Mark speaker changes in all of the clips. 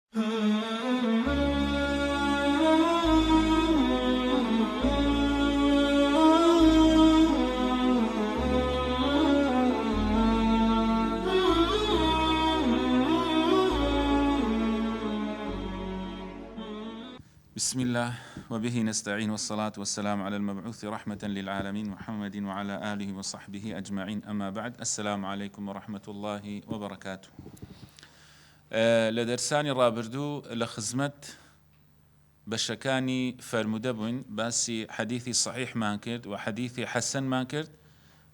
Speaker 1: بسم الله وبه نستعين والصلاة والسلام على المبعوث رحمة للعالمين محمد وعلى آله وصحبه أجمعين. أما بعد، السلام عليكم ورحمة الله وبركاته. لدرساني رابردو لخزمت بشكاني فرمودبون باسي حديثي صحيح ما كرت وحديثي حسن ما كرت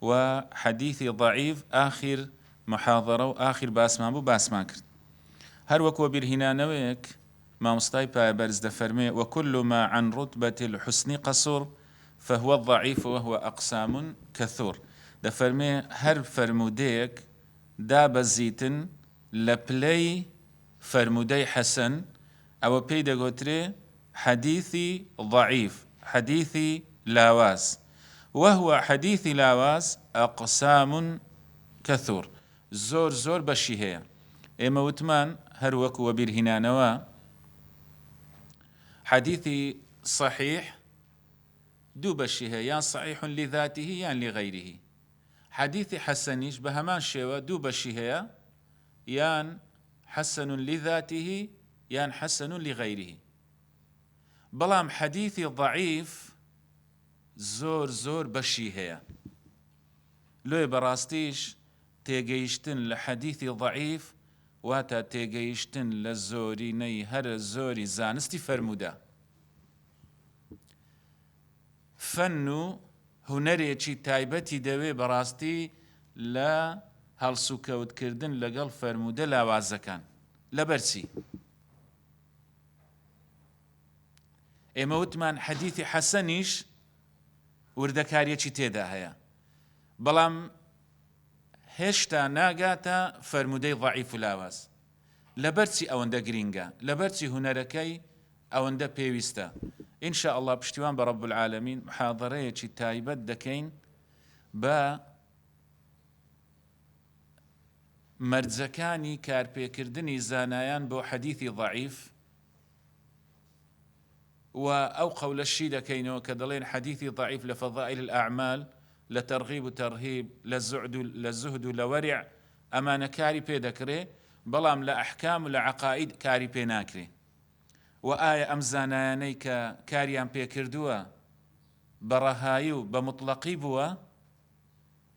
Speaker 1: وحديثي ضعيف آخر محاضرة وآخر باس ما كرت. هر وكو برهنا نويك ما مصطيبا برز دفرمي وكل ما عن رتبة الحسن قصور فهو الضعيف وهو أقسام كثور. دفرمي هر فرموديك داب الزيتن لبلي فرمودي حسن أو بيدا قوتري حديثي ضعيف حديثي لاواز، وهو حديثي لاواز أقسام كثور زور زور بشي هي إما وتمان هر وكو برهنانوا حديثي صحيح دو بشي هي يان صحيح لذاته يان لغيره. حديثي حسنيش بهمان شيوة دو بشي هي يان حسن لذاته يان حسن لغيره. بلام حديثي ضعيف زور زور بشي هي لو براستيش تيجيشتن لحديثي ضعيف واتا تيجيشتن للزوري ني هر الزوري زانستي فرمودا فنو هنريكي تايبتي دوي براستي لا هالسوكوت كردن لقل فرمودا لا وازكان لبرسي اما وتمان حديثي حسنيش وردكاريكي تيدا هيا بلام هشتا ناقاتا فرمودي ضعيف لاواز لبرسي أوندا جرينجا لبرسي هنركي أوندا بيويستا. إن شاء الله بشتوان برب العالمين محاضرة تايبت دكين با مرزكاني كاربي كردني زانايان بو حديثي ضعيف وأو قول الشي دكينو كدلين حديثي ضعيف لفضائل الأعمال لترغيب وترهيب للزهد لورع أما كاري بي دكري بلام لأحكام لعقائد كاري بي ناكري وآية أمزانانيك كاريان بي كردوا برهايو بمطلقي بوا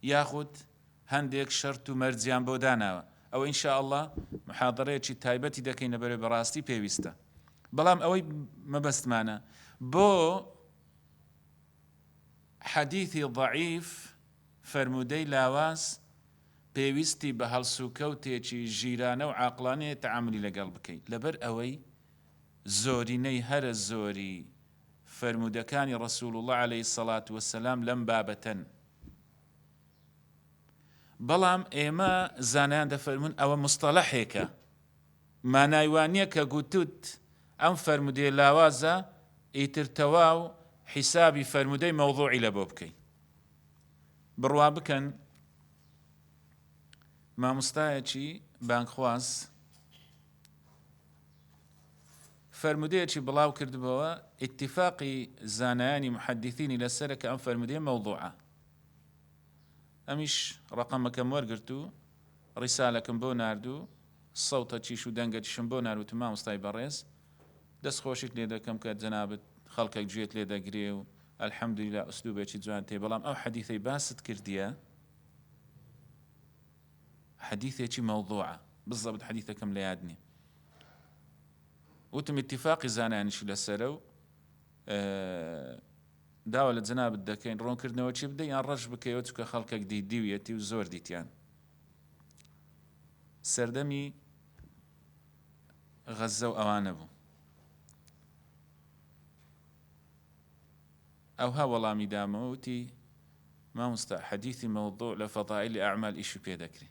Speaker 1: ياخد هنديك شرط مرزيان بودانا أو إن شاء الله محاضرة تايبتي دكين بري براستي بيويستا. بلام أوي ما بست معنا بو حديثي ضعيف فرمودي لاواز بيويستي بهالسوكوتيكي جيرانه وعاقلانه تعاملي لقلبكي لبر اوي زوريني هر الزوري فرمودكاني رسول الله عليه الصلاة والسلام لم بابة بلام ايما زانان دفرمون او مصطلحيك ما نايوانيك قوتوت ام فرمودي لاوازا ايترتواو حسابي فرمودي موضوعي لبوبكي بروابكن ما مستايتي بانخواز فرموديتي بلاو كردبوا اتفاقي زاناني محدثيني لسرك ام فرمودي موضوعه امش رقم كم ورقرتو رسالة كم بوناردو صوتة شو دنجة شنبونار وتمام مستاي بريز دس خوشت ليدا كم كات زنابت خلقك جيت ليدا قريو الحمد لله أسلوبك جوان تيبلام أو حديثي باست كرديا حديثي موضوعة بالضبط حديثة كم ليادني وتم اتفاقي زاناني شو لسرو داولة زناب الدكين رون كردنا وشي بدي أن رج بكيوتك خلقك ديويتي وزور ديتيان سردمي غزة وأوانبو أو ها والله مداموتي ما مستع حديثي موضوع لفضائل أعمال إيشو بيدكري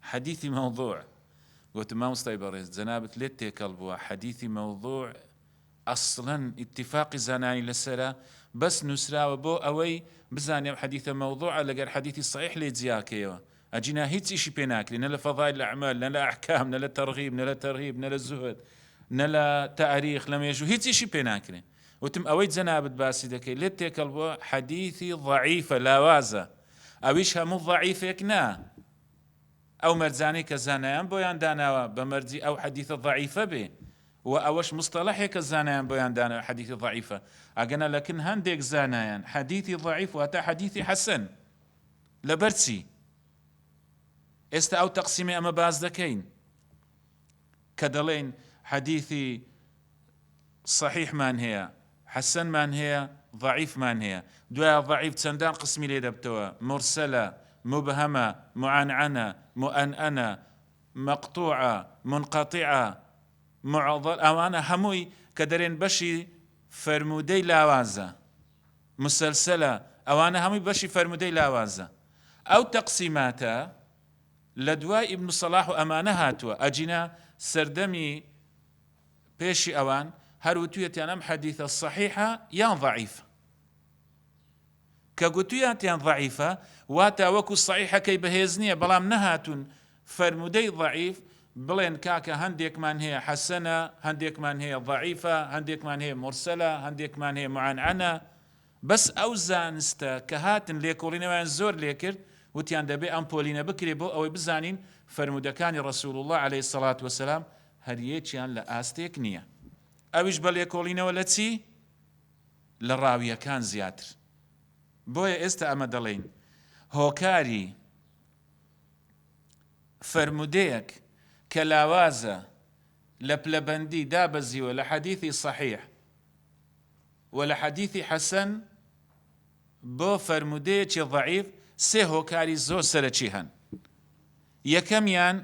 Speaker 1: حديثي موضوع قلت ما مستيبرز زنابت ليتي كلبوا حديثي موضوع أصلا اتفاق زناني لسرا بس نسرا وبو أوي بزاني حديث موضوع لقر حديثي صحيح ليتزياكيو ئەجینا هیچ ئیشی پێ ناکرێ، نە لە فەضایل الأعمال، نە لە ئەحکام، نە لە تەرغیب، نە لە تەرهیب، نە لە زوهد، نە لە تاریخ، لە مێژوو هیچ ئیشی پێ ناکرێ. وتم ئەوەی جەنابەت باسی دەکەی لێت تێکەڵ بووە حەدیثی ضەعیفە لاوازە، ئەویش هەموو ضەعیفێک نا، ئەو مەرجانەی کە زانایان بۆیان داناوە بە مەرجی ئەو حەدیثە ضەعیفە بێ، و ئەوەش مستەلەحێکە زانایان بۆیان داناوە حەدیثی ضەعیفە. ئەگەنە لەکن هەندێک زانایان حەدیثی ضەعیف واتە حەدیثی حەسەن لەبەرچی ئێستا ئەو تەقسیمی ئەمە باز دەکەین کە دەڵێن حەدیثی صحیحمان هەیە، حەسەنمان هەیە، ضەعیفمان هەیە. دوایە ضەعیف چەندان قسمی لێ دەبتەوە، مرسەلە، مبهەمە، معنعنە، مؤنئەنە، مەقطوعە، منقەطیعە، معضل، ئەوانە هەمووی کە دەرێن بەشی فەرموودەی لاوازە، مسلسلە، ئەوانە هەمووی بەشی فەرموودەی لاوازە. ئەو تەقسیماتە لە دوای ئیبن سەلاح و ئەمانە هاتووە، ئەجینا سەردەمی پێشی ئەوان هەروتویەتیان ئەم حەدیثە صحیحە یان ضەعیفە، کە گوتویانتیان ضەعیفە واتە وەکو صحیحەکەی بەهێز نییە، بەڵام نەهاتون فەرموودەی ضەعیف بڵێن کاکە هەندێکمان هەیە حەسەنە، هەندێکمان هەیە ضەعیفە، هەندێکمان هەیە مرسەلە، هەندێکمان هەیە معنعنە. بەس ئەو زانستە کە هاتن لێکۆڵینەوەیان زۆر لێ کرد، وتیان دەبێ ئەم پۆلینە بکرێ بۆ ئەوەی بزانین فەرموودەکانی ڕەسوول الله عەلەیهی السەڵات وەسەلام هەر یەکیان لە ئاستێک نییە. ئەویش بە لێکۆڵینەوە لە چی؟ لە ڕاویەکان زیاتر. بۆیە ئێستا ئەمە دەڵێن هۆکاری فەرموودەیەک کە لاوازە لە پلەبەندی دابەزیوە لە حەدیثی صحیح و لە حەدیثی حەسەن بۆ فەرموودەیەکی ضەعیف سێ هۆکاری زۆر سەرەکی هەن. یەکەمیان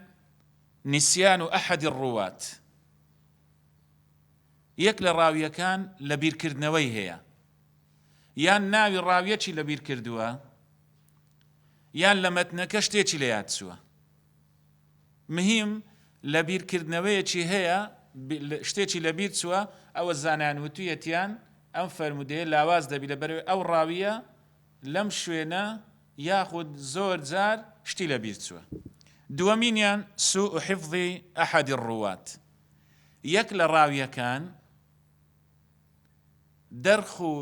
Speaker 1: نسیان و ئەحەدی الڕوات، یەک لە ڕاویەکان لە بیرکردنەوەی هەیە، یان ناوی ڕاویەکی لە بیر کردووە، یان لە مەتنەکە شتێکی لە یاد چووە. مهم لە بیرکردنەوەیەکی هەیە، شتێکی لە بیر چووە، ئەوە زانایان وتویەتیان ئەم فەرموودەیە لاواز دەبی لەبەرەوەی ئەو ڕاویە لەم شوێنە یاخود زۆر جار شتی لە بیر چووە. دووەمینیان سوء حفظی ئەحەدی الڕوات، یەک لە ڕاویەکان دەرخ و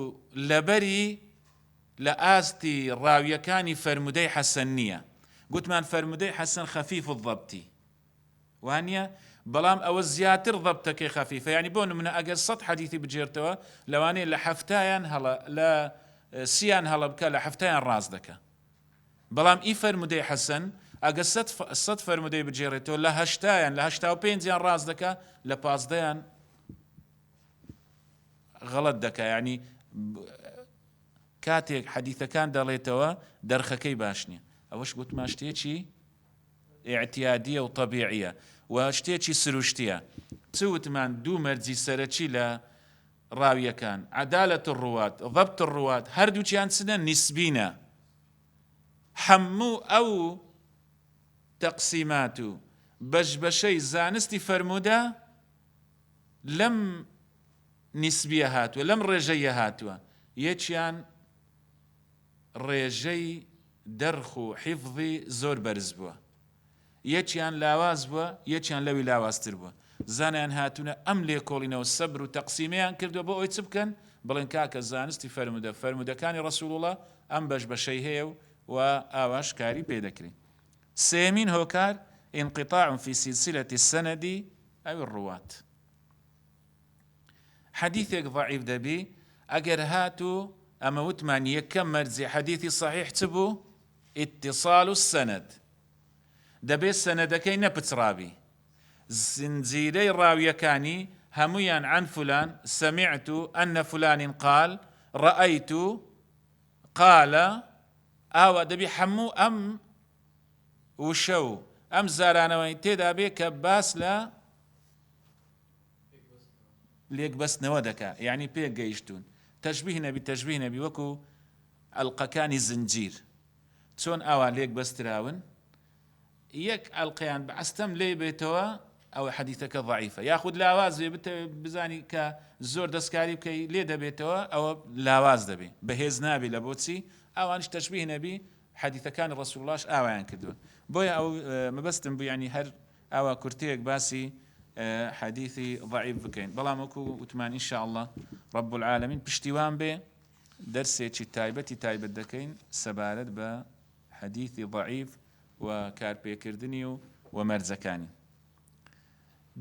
Speaker 1: لەبەری لە ئاستی ڕاویەکانی فەرموودەی حەسەن نییە. گوتمان فەرموودەی حەسەن خەفیف الضەبتی وانە، بەڵام ئەوە زیاتر ضەبتەکەی خەفیفە. یعنی بۆ نمونە ئەگەر 100 حەدیثی بجێرتەوە لەوانەیە لە هەفتایان لە سیان هەڵە بکە، لە هەفتایان ڕاز دەکە. بەڵام ئی فەرموودەی حەسەن ئەگەر 100 فەرموودەی بجێڕێتەوە لە 80یان لە 85یان ڕاز دەکە، لە 15یان غەڵەت دەکە. یعنی کاتێک حەدیثەکان دەڵێتەوە دەرخەکەی باش نییە. ئەوەش گوتمان شتێکی ئیعتیادیە و طەبیعیە و شتێکی سروشتیە. چ وتمان دوو مەرجی سەرەکی لە ڕاویەکان، عەدالەت الڕوات، ضەبت الڕوات، هەردووچیان چنە؟ نیسبینە. هەموو ئەو تەقسیمات و بەشبەشەی زانستی فەرموودە لەم نیسبیە هاتووە، لەم ڕێژەیە هاتووە. یەکیان ڕێژەی دەرخ و حیفظی زۆر بەرز بووە، یەکیان لاواز بووە، یەکیان لەوی لاوازتر بووە. زانیان هاتوونە ئەم لێکۆڵینەوە سەبر و تەقسیمەیان کردووە بۆ ئەوی چ بکەن؟ بڵێن کاکە زانستی فەرموودەکانی ڕەسوول الله ئەم بەشبەشەی هەیە و ئاواش کاری پێ دەکرێت. سێمین هۆکار انقطاع في سلسلة السند أو الرواة. حديثك ضعيف دبي أجر هاتو أما وتمان يكم مرزي حديثي صحيح تبو اتصال السند دبي السند كي نبترابي زنزيري راوية كاني هميا عن فلان سمعت أن فلان قال رأيت قال أو دبي حمو أم وشو ئەم زارانەوەی تێدا بێ کە باس لە لێکبەستنەوە دەکا، یعنی پێ گەیشتون. تەشبیه نەبی، تەشبیه نەبی وەکو ئەڵقەکانی زنجیر چۆن ئاوا لێک بەستراون، یەک ئەڵقەیان بەعەستەم لێ بێتەوە ئەوە حەدیثەکە ضعیفە، یاخود لاواز بێ بزانی کە زۆر دەستکاری بکەی لێ دەبێتەوە ئەوە لاواز دەبێ، بەهێز نابێ لە بۆچی ئەوانش تەشبیه نەبی حەدیثەکانی ڕەسوول اللهش ئاوایان کردووە. بۆیە ئەو مەبەستم بوو ینی هەر ئاوا کورتەیەک باسی حەدیثی ضعیف بکەین بەڵام وەکو وتمان ئینشاء الله رب العالمین پشتیوان بێ دەرسێکی تایبەت دەکەین سەبارەت بە حەدیثی ضعیف و کارپێکردنی و مەرجەکانی.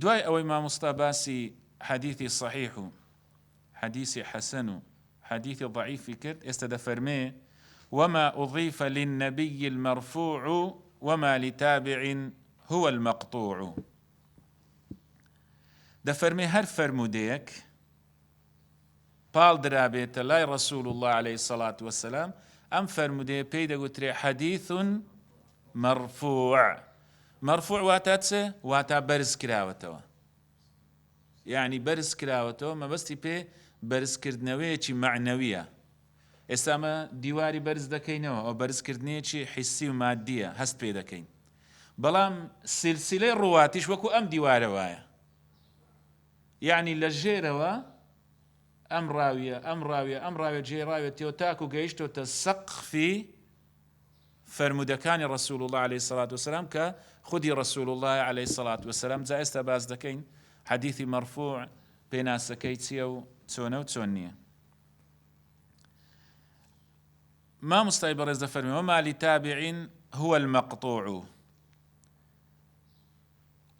Speaker 1: دوای ئەوەی مامۆستا باسی حەدیثی صحیح و حەدیثی حەسەن و حەدیثی ضعیفی کرد، ئێستا دەفەرمێ وما أضيف للنبي المرفوع وما لتابع هو المقطوع. دەفەرمێ هەر فەرمودەیەک پاڵ درابێتە لای رسول الله عليه الصلاة والسلام ئەم فەرمودەیە پێی دەگوترێ حەدیث مرفوع. مرفوع واتە چ؟ واتە بەرز کراوەتەوە، یعنی بەرز کراوەتەوە، مەبەستی پێ بەرزکردنەوەیەکی معنەویە. ئێستا ئەمە دیواری بەرز دەکەینەوە، ئەو بەرزکردنەیەکی حیسی و مادیە هەست پێ دەکەین، بەڵام سلسلەی ڕواتیش وەکو ئەم دیوارە وایە، یعنی لە ژێرەوە ئەم ڕاویە جێڕاوێتەوە تاکو گەیشتۆتە سەقفی فەرمودەکانی رسول الله عليه الصلاة والسلام کە خودی رسول الله عليه الصلاة والسلام. جا ئێستا باز دەکەین حەدیثی مەرفوع پێناسەکەی چییە و چۆنە و چۆن نییە. مامۆستای بەڕێز دەفەرمێ وما لتابع هو المقطوع.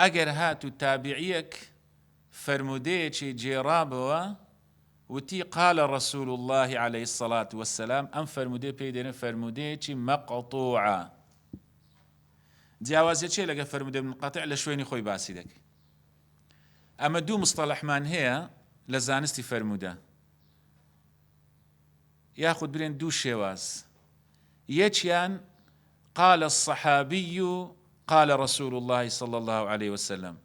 Speaker 1: ئەگەر هاتو تابعیەک فەرمودەیەکی جێڕابەوە وتی قال رسول الله عليه الصلاة والسلام، ئەم فەرمودەیە پێی دێنێ فەرمودەیەکی مەقطوعە. جیاوازیە چێ لەگە فەرمودەی منقەطع لە شوێنی خۆی باسی دەکەی. ئەمە دوو مستەڵەحمان هەیە لە زانستی فەرمودە، یاخود برێن دوو شێواز. یەکیان قال الصحابي قال رسول الله صلى الله عليه وسلم،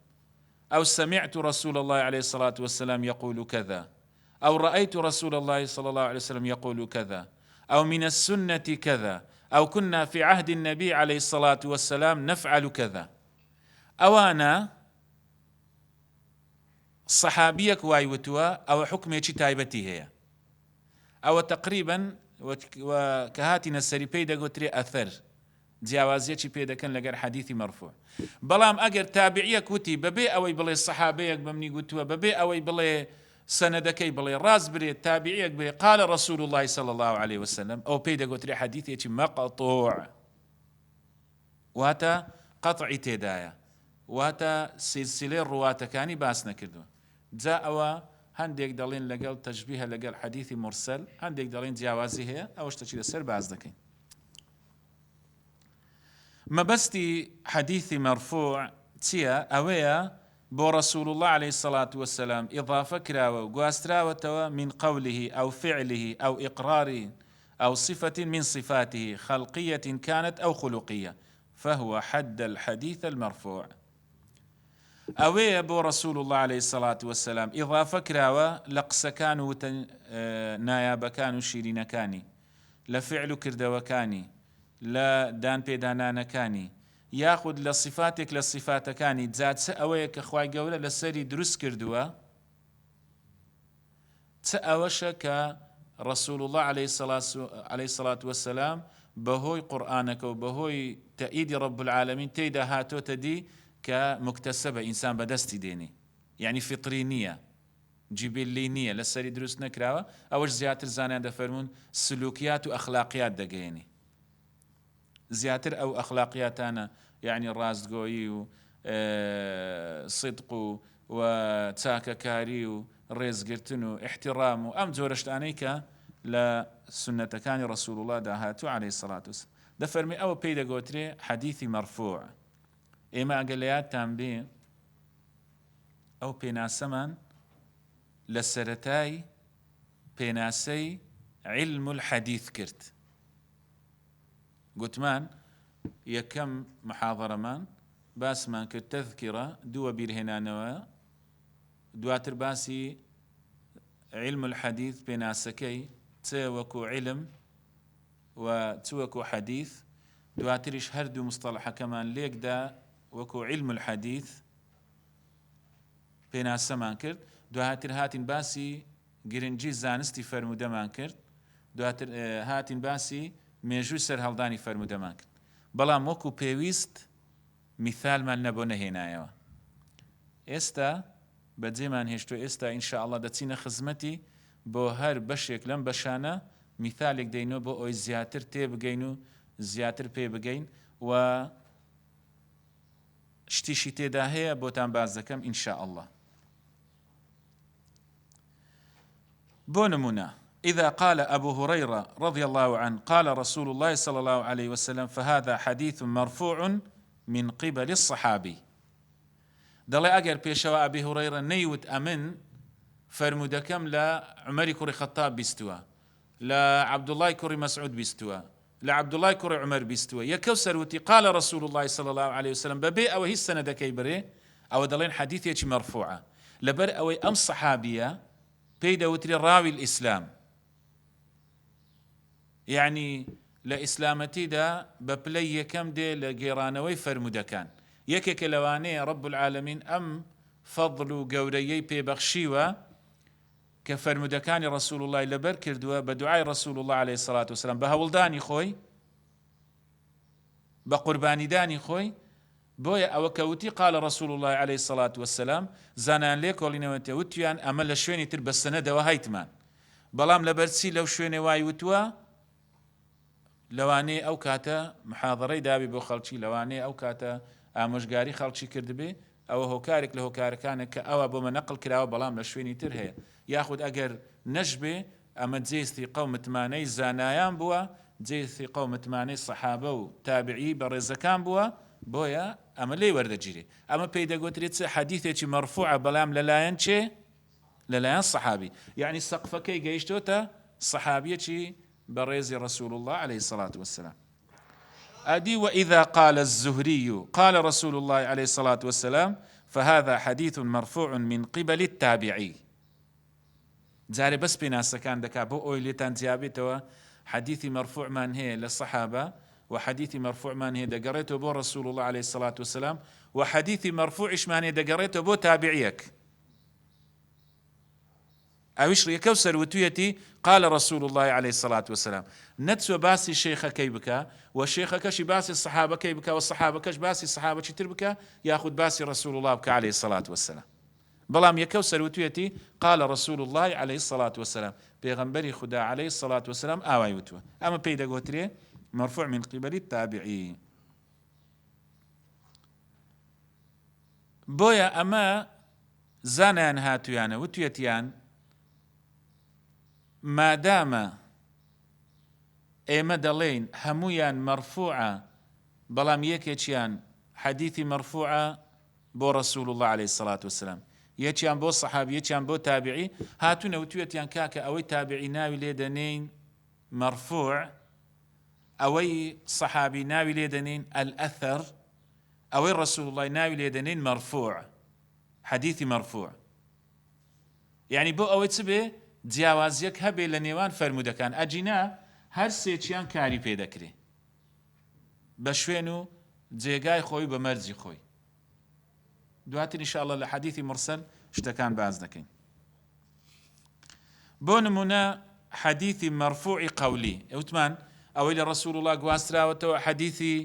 Speaker 1: أو سمعت رسول الله عليه الصلاة والسلام يقول كذا، أو رأيت رسول الله صلى الله عليه وسلم يقول كذا، أو من السنة كذا، أو كنا في عهد النبي عليه الصلاة والسلام نفعل كذا. أوانا صحابيك وايوتوا أو حكميكي تايبتي هي أو تقريبا وكهاتنا السريبي دقوتري أثر جیاوازیەکی پێ دەکەن لەگەر حەدیثی مەرفوع. بەڵام ئەگەر تابعیەک وتی بەبێ ئەوەی بڵێ سەحابەیەک بەمنی گوتووە، بەبێ ئەوەی بڵێ سەنەدەکەی بڵێ ڕاست برێت، تابعیەک بێ قال رسول الله صلى الله عليه وسلم، ئەو پێی دەگوترێ حەدیثێکی مەقطوع، واتە قەطعی تێدایە، واتە سلسلەی ڕواتەکانی باس نەکردووە. جا ئەوە هەندێک دەڵێن لەگەڵ تەشبیهە لەگەڵ حەدیثی مرسەل، هەندێک دەڵێن جیاوازی هەیە، ئەوە شتێکی لەسەر باز دەکەین. مەبەستی حەدیثی مەرفوع چییە؟ ئەوەیە بۆ رسول الله عليه الصلاة والسلام إضافة كراوة وقاستراوة من قوله أو فعله أو إقرار أو صفة من صفاته خلقية كانت أو خلقية، فهو حد الحديث المرفوع. أويه بو رسول الله عليه الصلاة والسلام إضافة كراوة لقسكان نایابەکان و شیرینەکانی، لە فعل و کردەوەکانی، لە دان پێدانانەکانی، یاخود لە صفاتێک لە صفاتەکانی، جا چ ئەوەیە کە خوای گەورە لەسەری دروست کردووە، چ ئەوەشە کە رسول الله عليه الصلاة والسلام بەهۆی قورئانەکە و بەهۆی تەئیدی رب العالمین تێیدا هاتۆتە دی کە مکتەسەبە ئینسان بەدەستی دێنێ، یعنی فطری نییە، جیبلی نییە، لەسەری دروست نەکراوە. ئەوەش زیاتر زانیان دەفەرمون سلوکیات و ئەخلاقیات دەگەیەنی، زیاتر ئەو ئەخلاقیاتانە، یعنی ڕاستگۆیی و صدق و چاکەکاری و ڕێزگرتن و احترام و ئەم جۆرە شتانەی کە لە سنەتەکانی رسول الله داهاتوو عليه الصلاة والسلام. دەفەرمی ئەوە پێی دەگوترێ حەدیثی مەرفوع. ئێمە ئەگەر لە یادتان بێ ئەو پێناسەمان لە سەرەتای پێناسەی علم الحەدیث کرد. گوتمان یەکەم محاضەرەمان باسمان کرد تەذکرە، دووە بیرهێنانەوە، دواتر باسی علم الحەدیث پێناسەکەی چ وەکو علم و چ وەکو حەدیث، دواتریش هەردوو مستەڵەحەکەمان لێکدا وەکو علم الحەدیث پێناسەمان کرد. دواتر هاتین باسی گرنگی زانستی فەرمودەمان کرد، دواتر هاتین باسی مێژووی سەرهەڵدانی فەرمودەمان کرد. بەڵام وەکو پێویست میثالمان نەبوو نەهێنایەوە. ئێستا بەجێمان هێشتووە، ئێستا ئینشاءڵڵا دەچینە خزمەتی بۆ هەر بەشێک لەم بەشانە میثالێک دەینەوە بۆ ئەوی زیاتر تێبگەین و زیاتر پێ بگەین و شتیشی تێدا هەیە بۆتان باز دەکەم ئینشاءڵڵا. بۆ نمونە إذا قال أبو هريرة رضي الله عنه قال رسول الله صلى الله عليه وسلم فهذا حديث مرفوع من قبل الصحابي. دەڵێ ئەگەر پێشەوە ئەبی هورەیرە نەیوت ئەمن فەرمودەکەم لە عومەری کوڕی خەتاب بیستووە، لە عەبدوڵای کوڕی مەسعود بیستووە، لە عەبدوڵای کوڕی عومەر بیستووە، یەکەو سەروتی قال رسول الله صلى الله عليه وسلم بەبێ ئەوە هیچ سەنەدەکەی برێ، ئەوە دەڵێن حەدیثێکی مەرفوعە، لەبەر ئەوەی ئەم سەحابیە پێی دەوترێ ڕاوی الئیسلام، یعنی لە ئیسلامەتیدا بە پلەی یەکەم دێ لە گێڕانەوەی فەرمودەکان. یەکێکە لەوانەیە رب العالمین ئەم فەضل و گەورەیەی پێبەخشیوە کە فەرمودەکانی ڕسوول الله لەبەر کردووە بە دوعای ڕسوول الله عليه الصلاة والسلام، بە هەوڵدانی خۆی، بە قوربانیدانی خۆی. بۆیە ئەوە کەوتی قال رسول الله عليه الصلاة والسلام زانان لێ کۆڵینەوەتە وتیان ئەمە لە شوێنی تر بە سەنەدەوە هایتمان، بەڵام لەبەرچی لەو شوێنێ وای وتووە لەوانەیە ئەو کاتە محاضەڕەی دابی بۆ خەڵکی، لەوانەیە ئەو کاتە ئامۆژگاری خەڵکی کردبێ، ئەوە هۆکارێک لە هۆکارەکانە کە ئەوە بۆمە نەقل کراوە بەڵام لە شوێنی تر هەیە، یاخود ئەگەر نەشبێ ئەمە جێستی قەومتمانەی زانایان بووە، جێستی قەومتمانەی سەحابە و تابعی بە ڕێزەکان بووە، بۆیە ئەمە لێی وەردەگیرێ. ئەمە پێی دەگوترێت حەدیثێکی مەرفوعە بەڵام لەلایەن چێ؟ لەلایەن سەحابی، یعنی سەقفەکەی گەیشتۆتە سەحابیەکی بەڕێزی رسول الله عليه الصلاة والسلام. أدي وإذا قال الزهري قال رسول الله عليه الصلاة والسلام فهذا حديث مرفوع من قبل التابعي. جاري بس بناس كان دكا بو أويلتان زيابتوا حديث مرفوع من هي للصحابة، وحديث مرفوع من هي دقريته بو رسول الله عليه الصلاة والسلام، وحديث مرفوع من هي دقريته بو تابعيك. أويش يكوسر وتويتي قال رسول الله عليه الصلاة والسلام، نتسو باسي الشيخ كيبكا والشيخ كشي باسي الصحابة كيبكا والصحابة كش باسي الصحابة تربكا ياخذ باسي رسول الله بك عليه الصلاة والسلام. بلام يكوسر وتويتي قال رسول الله عليه الصلاة والسلام، بيغنبري خدا عليه الصلاة والسلام آواي وتوه. أما بيدا قوتري مرفوع من قبل التابعين. بويا أما زانان هاتويانا وتويتيان ما دام ئێمە دەڵێن هەمویان مەرفوعە بەڵام یەکێکیان حەدیثی مەرفوعە بۆ رسول الله عليه الصلاة والسلام، یەکیان بۆ سەحابی، یەکیان بۆ تابعی، هاتوونە وتوێتیان کاکە ئەوەی تابعی ناوی لێ دەنین مەرفوع، ئەوەی سەحابی ناوی لێ دەنین الأثر، ئەوەی رسول الله ناوی لێ دەنین مەرفوع، حەدیثی مەرفوع. یعنی بۆ ئەوەی چ بێ جیاوازیەک هەبێ لە نێوان فەرمودەکان، ئەجینا هەر سێکیان کاری پێ دەکرێ بە شوێن و جێگای خۆی بە مەرجی خۆی. دواتر ئینشاءڵڵا لە حەدیثی مرسەل شتەکان باز دەکەین. بۆ نمونە حەدیثی مەرفوعی قەولی، ئەوتمان ئەوەی لە ڕسوول الله گواستراوەتەوە حەدیثی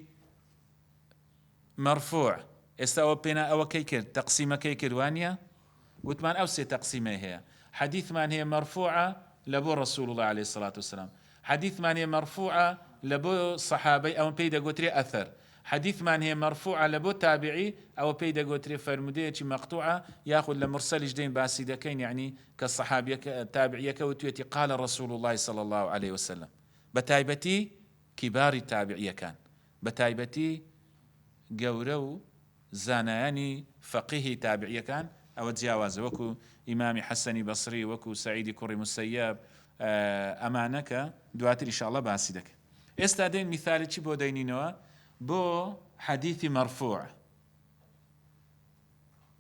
Speaker 1: مەرفوع، ئێستا ئەوە پێنا ئەوەکەی کرد تەقسیمەکەی کردوانە، وتمان ئەو سێ تەقسیمەی هەیە، حديثمان هي مرفوعة لبو رسول الله عليه الصلاة والسلام، حديثمان هي مرفوعة لبو صحابي أو بيدا قوتري أثر، حديثمان هي مرفوعة لبو تابعي أو بيدا قوتري فرمودية مقطوعة ياخذ لمرسل جدين باسيدكين، يعني كالصحابية تابعية كوتيتي قال رسول الله صلى الله عليه وسلم، بتايبتي كبار التابعية كان، بتايبتي قورو زاناني فقيه تابعية كان أو تجاوز وكو إمام حسني بصري وكو سعيد كري مسياب أمانك دواتر إن شاء الله باسدك. استادين مثال چی بو دينينوا بو حديث مرفوع،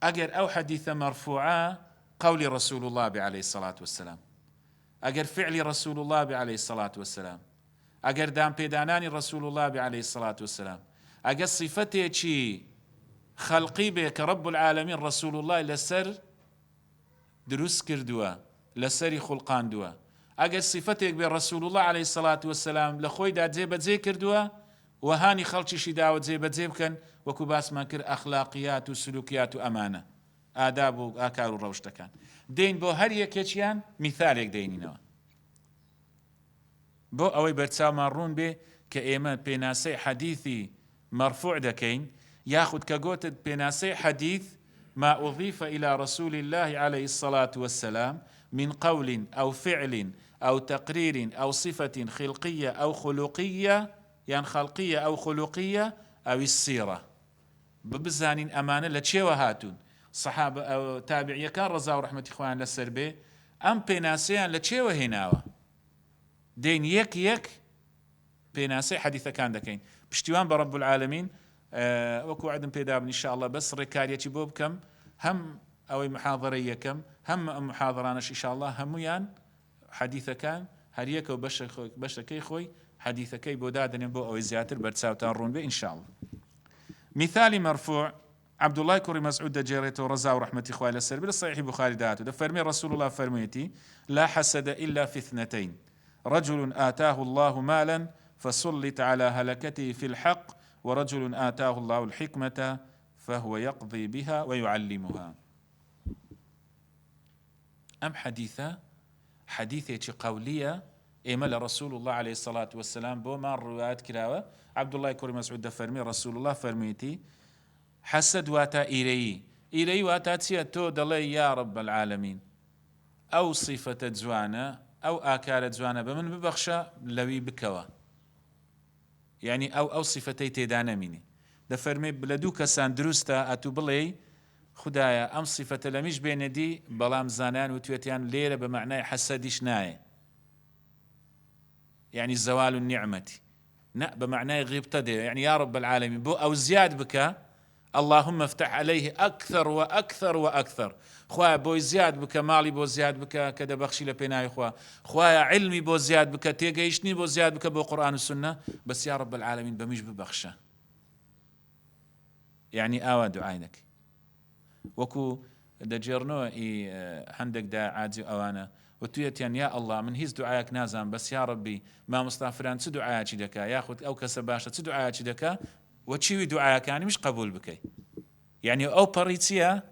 Speaker 1: أجر أو حديث مرفوعة قول رسول الله عليه الصلاة والسلام، أجر فعل رسول الله عليه الصلاة والسلام، أجر دام بيداناني رسول الله عليه الصلاة والسلام، أجر صفته چی خلقي بك رب العالمين رسول الله لسر دروس كردوا لسر خلقان دوا، اگر صفتك برسول الله عليه الصلاة والسلام لخوي دا جيب جي كردوا وهانی خەڵکیشی داوە جێبەجێ بکەن وەکو باسمان کرد ئەخلاقیات و سلوکیات و ئەمانە ئاداب و ئاکار و ڕەوشتەکان دێین بۆ هەر یەکێکیان میثالێک دێنینەوە بۆ ئەوەی بەرچاومان ڕوون بێ کە ئێمە پێناسەی حەدیثی مەرفوع دەکەین یاخود کە گوتت پێناسەی حەدیث ما أضيف إلى رسول الله عليه الصلاة والسلام من قول أو فعل أو تقرير أو صفة خلقية أو خلقية يعني خلقية أو خلقية أو السيرة ببزانين أمانة لتشيوه هاتون صحابة أو تابعية كان رضا ورحمة إخوان للسربي أم بيناسيان لتشيوه هناوة دين يك بيناسي حديثة كان دكين بشتوان برب العالمين وەکو عدم پێدا بن ئینشاءالله بەس ڕێکاریەکی بۆ بکەم هەم ئەوەی محاضرە یەکەم هەم ئەم محاضرانەش ئینشاءالله هەمویان حەدیثەکان هەر یەکە و بەشەکەی خۆی حەدیثەکەی بۆ دادنێن بۆ ئەوەی زیاتر بەرچاوتان ڕوون بێ ئینشاءالله مثالی مەرفوع عبد الله كوري مسعود دجيرته ورزا ورحمة إخوة للسر بالصحيح بخاري داته دفرمي رسول الله فرميتي لا حسد إلا في اثنتين رجل آتاه الله مالا فسلط على هلكته في الحق ورجل آتاه الله الحكمة فهو يقضي بها ويعلمها أم حديثة قولية إيمال رسول الله عليه الصلاة والسلام بوما الروايات كراوة عبد الله كوري مسعود دفرمي رسول الله فرميتي حسد واتا إيري واتا تيتو دلي يا رب العالمين أو صفة جوانا أو آكار جوانا بمن ببخشة لوي بكوا يعني أو صفتي تيدانا مني دفرمي بلدو كسان دروستا أتو بلي خدايا أم صفة لمش بين دي بلام زانان وتويتيان ليلة بمعنى حسدش ناي يعني زوال النعمة نا بمعنى غيبتدي يعني يا رب العالمين بو أو زياد بك اللهم افتح عليه أكثر وأكثر وأكثر خوايا بو زياد بك مالي بو زياد بك كده بخشي لبناي خوايا علمي بو زياد بك تيجيشني بو زياد بك بو قرآن والسنة بس يا رب العالمين بمش ببخشة يعني آوا دعاينك وكو دجيرنو عندك دا عادي أوانا وتويتيان يا الله من هيز دعايك نازم بس يا ربي ما مستغفران تسو دعايك دكا ياخد أو كسباشة تسو دعايك دكا وتشيوي دعايك يعني مش قبول بكي يعني أو بريتيا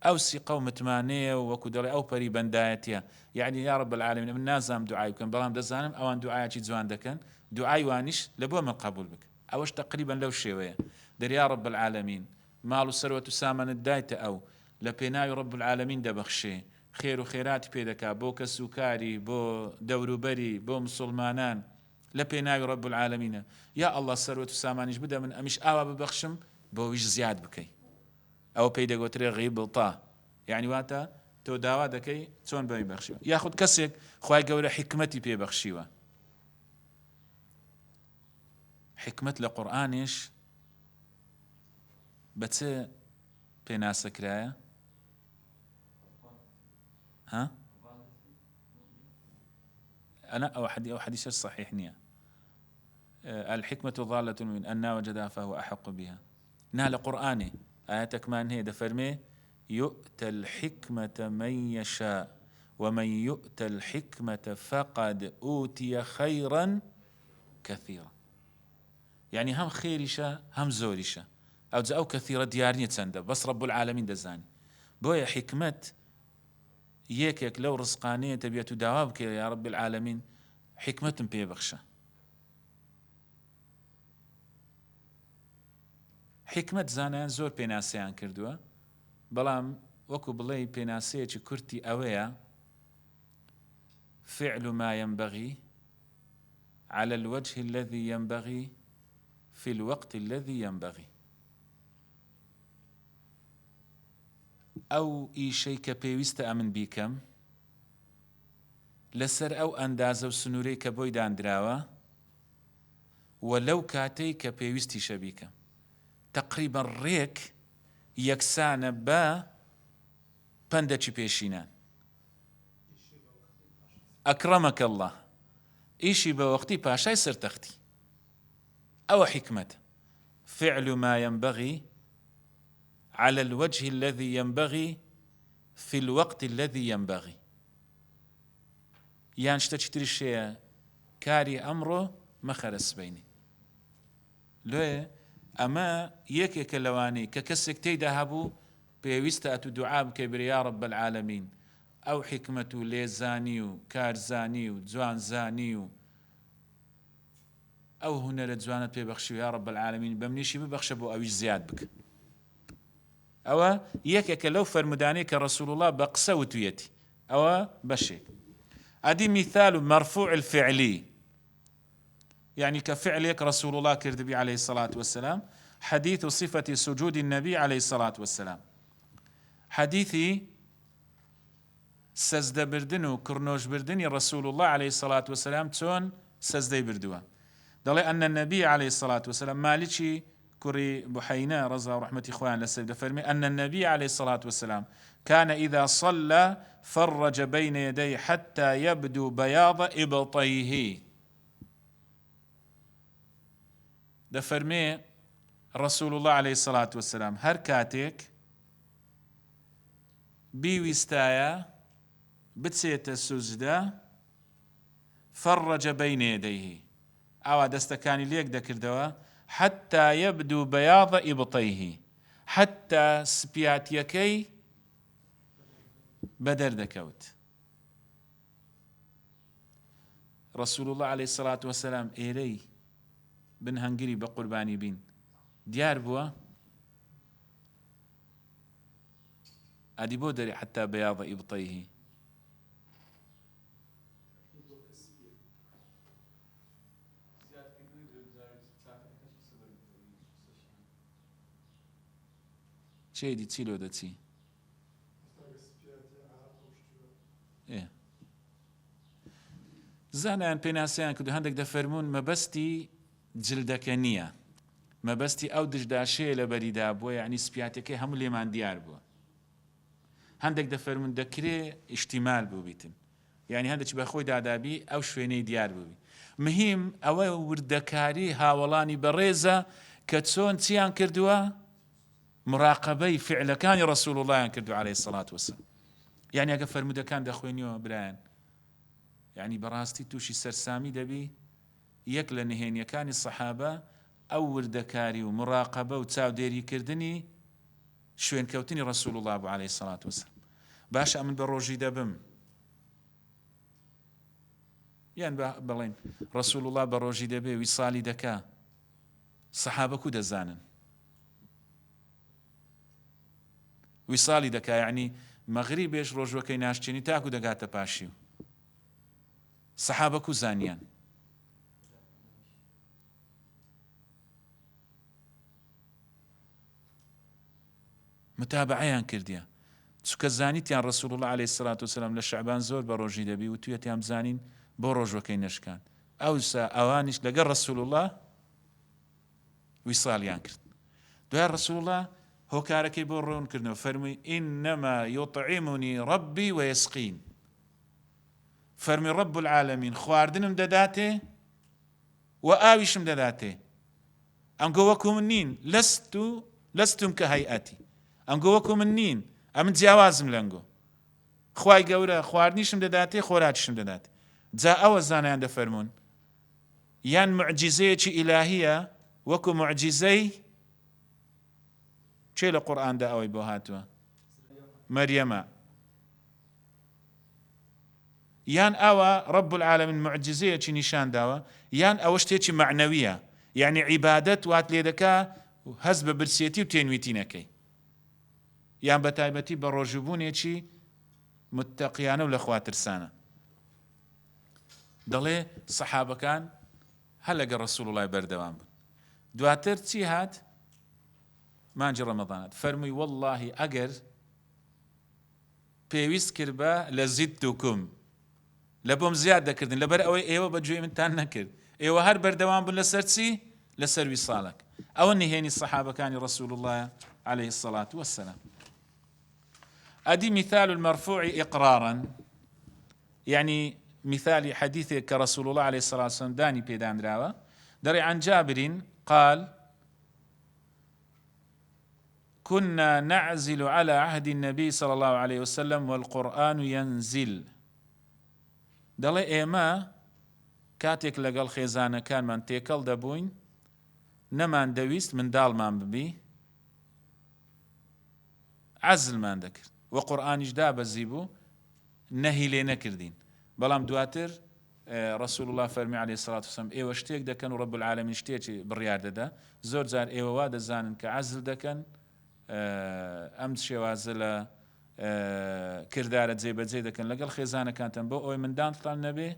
Speaker 1: أو سي قوم تمانية وكدري أو بري بندايتيا يعني يا رب العالمين من نازم دعايك بلام دزانم أوان دعايك زوان دكن دعاي وانش لبوا من قبول بك أوش تقريبا لو شوية در يا رب العالمين مالو سروة سامن الدايت أو لبناي رب العالمين دبخشي خير وخيرات بيدكا بو كسوكاري بو دوروبري بو مسلمانان لبناي رب العالمين يا الله سروة سامانش بدا من أمش آوا ببخشم بويش زياد بكي أو بيدا قوتري غيب طا يعني واتا تو داوا دكي تون بي بخشيوا ياخد كسيك خواهي قولة حكمتي بي بخشيوا حكمة لقرآنش بس بيناسك رايا ها أنا أو حديث صحيح نية الحكمة ضالة من أن وجدها فهو أحق بها نال قرآني آياتك ما هي دفرمي يؤتى الحكمة من يشاء ومن يؤتى الحكمة فقد أوتي خيرا كثيرا يعني هم خيرشا هم زورشا أو كثيرة ديارنية سنده بس رب العالمين دزاني بويا حكمة يكك لو رزقانية تبيتو دوابك يا رب العالمين حكمة بيبخشة حكمة زانان زور بيناسيان كردوا بلام وكو بلي بيناسية كرتي أويا فعل ما ينبغي على الوجه الذي ينبغي في الوقت الذي ينبغي أو شيء كبيوست أمن بيكم لسر أو أندازة وسنوري كبوي داندراوة ولو كاتي كبيوستي شبيكم تقريبا ريك يكسان با بندتش بيشينان أكرمك الله إيشي بوقتي باشاي سرتختي أو حكمة فعل ما ينبغي على الوجه الذي ينبغي في الوقت الذي ينبغي يعني شتشتري الشيء كاري أمره ما خرس بيني لێ ئەمە یەکێکە لەوانەی کە کەسێک تێیدا هەبوو پێویستە ئەتو دوعا بکەی بێ یا رب العالمین ئەو حکمت و لێزانی و کارزانی و جوانزانی و ئەو هونەرە جوانت پێبەخشی و یا رب العالمین بە منیشی ببەخشە بۆ ئەویش زیاد بکە. ئەوە یەکێکە لەو فەرمودانەی کە ڕەسوول الله بە قسە وتویەتی، ئەوە بەشێک. ئەدی مثال مرفوع الفعلی، يعني كفعلك رسول الله كردبي عليه الصلاة والسلام. حديث صفة سجود النبي عليه الصلاة والسلام، حديثي سجد بردن كرنوش بردن رسول الله عليه الصلاة والسلام تون سجد بردوا. دل أن النبي عليه الصلاة والسلام مالكي كري بحينا رضا ورحمة إخوان لسجد فرمي أن النبي عليه الصلاة والسلام كان إذا صلى فرج بين يديه حتى يبدو بياض إبطيه. دفرمي رسول الله عليه الصلاة والسلام هر كاتك بيويستايا بتسيت السجدة فرج بين يديه أو دستكاني ليك دكردوا حتى يبدو بياض إبطيه، حتى سبياتيكي بدر دكوت. رسول الله عليه الصلاة والسلام إلي بن هنجري بقرباني بين ديار بوا أدي بودري حتى بياض إبطيه. چه دی چی لو دتی؟ زانان پێناسیان کردو هەندێک دەفەرمون مەبەستی جلدەکە نییە، مەبەستی ئەو دژداشەیە لە بەریدا بووە، یعنی سپیاتەکەی هەموو لێمان دیار بووە. هەندێک دەفەرمون دەکرێ ئیحتیمال بووبیتن، یعنی هەندێکی بەخۆی دادابی ئەو شوێنەی دیار بووبی. مهم ئەوە وردەکاری هاوڵانی بەڕێزە کە چۆن چیان کردووە مراقبەی فعلەکانی ڕەسوول اللهیان کردو عليه الصلاة والسلام. یعنی ئەگە فەرمودەکان دەخوێنیەوە برایان، یعنی بەڕاستی تووشی سەرسامی دەبی. یەک لە نهێنیەکانی سەحابە ئەو وردەکاری و مراقبە و چاودێریکردنی شوێنکەوتنی ڕەسوول الله بوو عليه الصلاة والسلام. باشە من بە ڕۆژی دەبم، یان بەڵێن ڕەسوول الله بە ڕۆژی دەبێ ویساڵی دەکا، سەحابە کو دەزانن ویساڵی دەکا، یعنی مەغری بێش ڕۆژوەکەی ناشتێنی تاکو دەگاتە پاشیو. سەحابە کو زانیان. متابعەیان کردیە، چونکە زانیتیان ڕەسوول الله عليه الصلاة والسلام لە شەعبان زۆر بە ڕۆژی دەبی و توێتیان بزانین بۆ ڕۆژوەکەی نەشکان. ئەوسا ئەوانیش لەگەڵ ڕەسوول الله ویساڵیان کرد. دوای ڕەسوول الله هۆکارەکەی بۆ ڕوونکردنەوە فەرمووی ئینەما یوطعیمونی ڕەبی وەیەسقین. فەرمی ڕەب العالەمین خواردنم دەداتێ و ئاویشم دەداتێ. ئەمگە وەکو من نین، لەستم کە هەیئەتی. ئەمگە وەکو من نین، ئەمن جیاوازم لەنگۆ. خوای گەورە خواردنیشم دەداتێ، خۆراکیشم دەداتێ. جا ئەوە زانایان دەفەرمون یان معجزەیەکی ئیلاهیە وەکو معجزەی چێ لە قورئاندا ئەوەی بۆ هاتووە؟ مەریەمە. یان ئەوە ڕەب العالەمین معجزەیەکی نیشان داوە، یان ئەوە شتێکی معنەویە، یعنی عیبادەت وات لێ دەکا هەست بە برسێتی و تێنویتی نەکەی، یان بە تایبەتی بە ڕۆژوبوونێکی متەقیانە و لە خوا ترسانە. دەڵێ سەحابەکان هەر لەگەڵ ڕەسوول الله بەردەوام بوون. دواتر چی هات؟ مانجی ڕەمەضانات فەرمووی وەڵڵاهی ئەگەر پێویست کرد بە لە زیدتوکم، لە بۆم زیاد دەکردن، لەبەر ئەوەی ئێوە بەگوێی منتان نەکرد، ئێوە هەر بەردەوام بوون لەسەر چی؟ لەسەر ویساڵک. ئەوە نهێنی سەحابەکانی ڕەسوول الله عليه الصلاة والسلام. أدي مثال المرفوع إقرارا، يعني مثال حديث كرسول الله عليه الصلاة والسلام داني بيدان راوة دري عن جابر قال كنا نعزل على عهد النبي صلى الله عليه وسلم والقرآن ينزل. دەڵێ ئێمە کاتێک لەگەڵ خێزانەکانمان تێکەڵ دەبووین نەمان دەویست منداڵمان ببی عەزلمان دەکرد وە قورئانیش دابەزی بوو نەهی لێ نەکردین بەڵام دواتر رسول الله فەرمی عليه الصلاة والسلام ئێوە شتێک دەکەن و رب العالمین شتێکی بڕیار دەدا زۆر جار ئێوە وا دەزانن کە عەزل دەکەن ئەم شێوازە لە کردارە جێبەجێ دەکەن لەگەڵ خێزانەکانتان بۆ ئەوەی منداڵتان نەبێ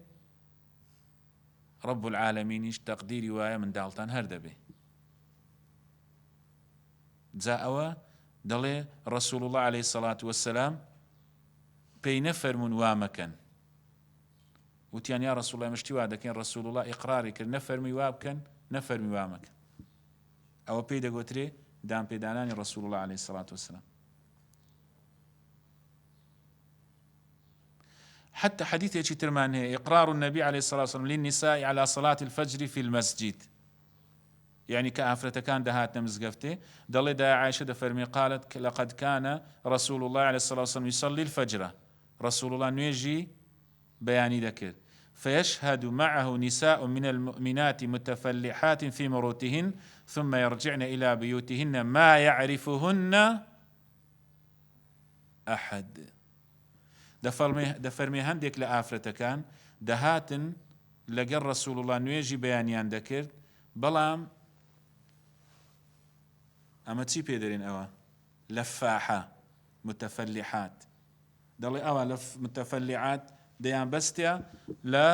Speaker 1: رب العالمینیش تەقدیری وایە منداڵتان هەر دەبێ جا ئەوە دەڵێ رسول الله عليه الصلاة والسلام پێی نەفەرمون وا مەکەن وتیان یا رسول الله مشتی وا دەکەین رسول الله ئیقراری کرد نەفەرمی وا بکەن نەفەرمی وا مەکەن ئەوە پێی دەگوترێ دامپێدانانی رسول الله عليه الصلاة والسلام حتى حديث ترمان هي إقرار النبي عليه الصلاة والسلام للنساء على صلاة الفجر في المسجد يعني كأفرة كان دهاتنا مزقفته ضل دا عائشة فرمي قالت لقد كان رسول الله عليه الصلاة والسلام يصلي الفجر رسول الله نيجي بياني ذكر فيشهد معه نساء من المؤمنات متفلحات في مروتهن ثم يرجعن إلى بيوتهن ما يعرفهن أحد دەفەرمێ هەندێک لە ئافرەتەکان دەهاتن لەگەڵ رسول الله نوێژی بەیانیان دەکرد بەڵام ئەمە چی پێدەرێن ئەوە لەفاحە متەفەلیحات دەڵێ ئەوە لە متەفەلیعات دەیان بەستە لە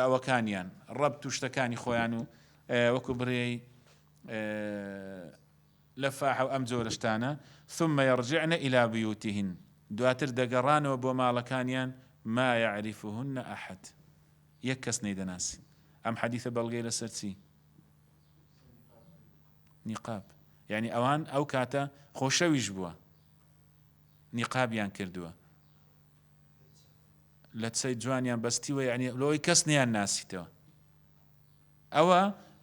Speaker 1: ئەوەکانیان ڕەبت و شتەکانی خۆیان و وەکو بڕێی لەفاحە و ئەم جۆرە شتانە ثم يرجعن إلى بيوتهن دواتر دەگەڕانەوە بۆ ماڵەکانیان ما يعرفهن أحد یەک کەس نەیدەناسی ئەم حەدیثە بەڵگەی لەسەر چی نیقاب یعنی ئەوان ئەو کاتە خۆشەویش بووە نیقابیان کردووە لە چەی جوانیان بەستیوە یعنی لەوەی کەس نیان ناسیتەوە ئەوە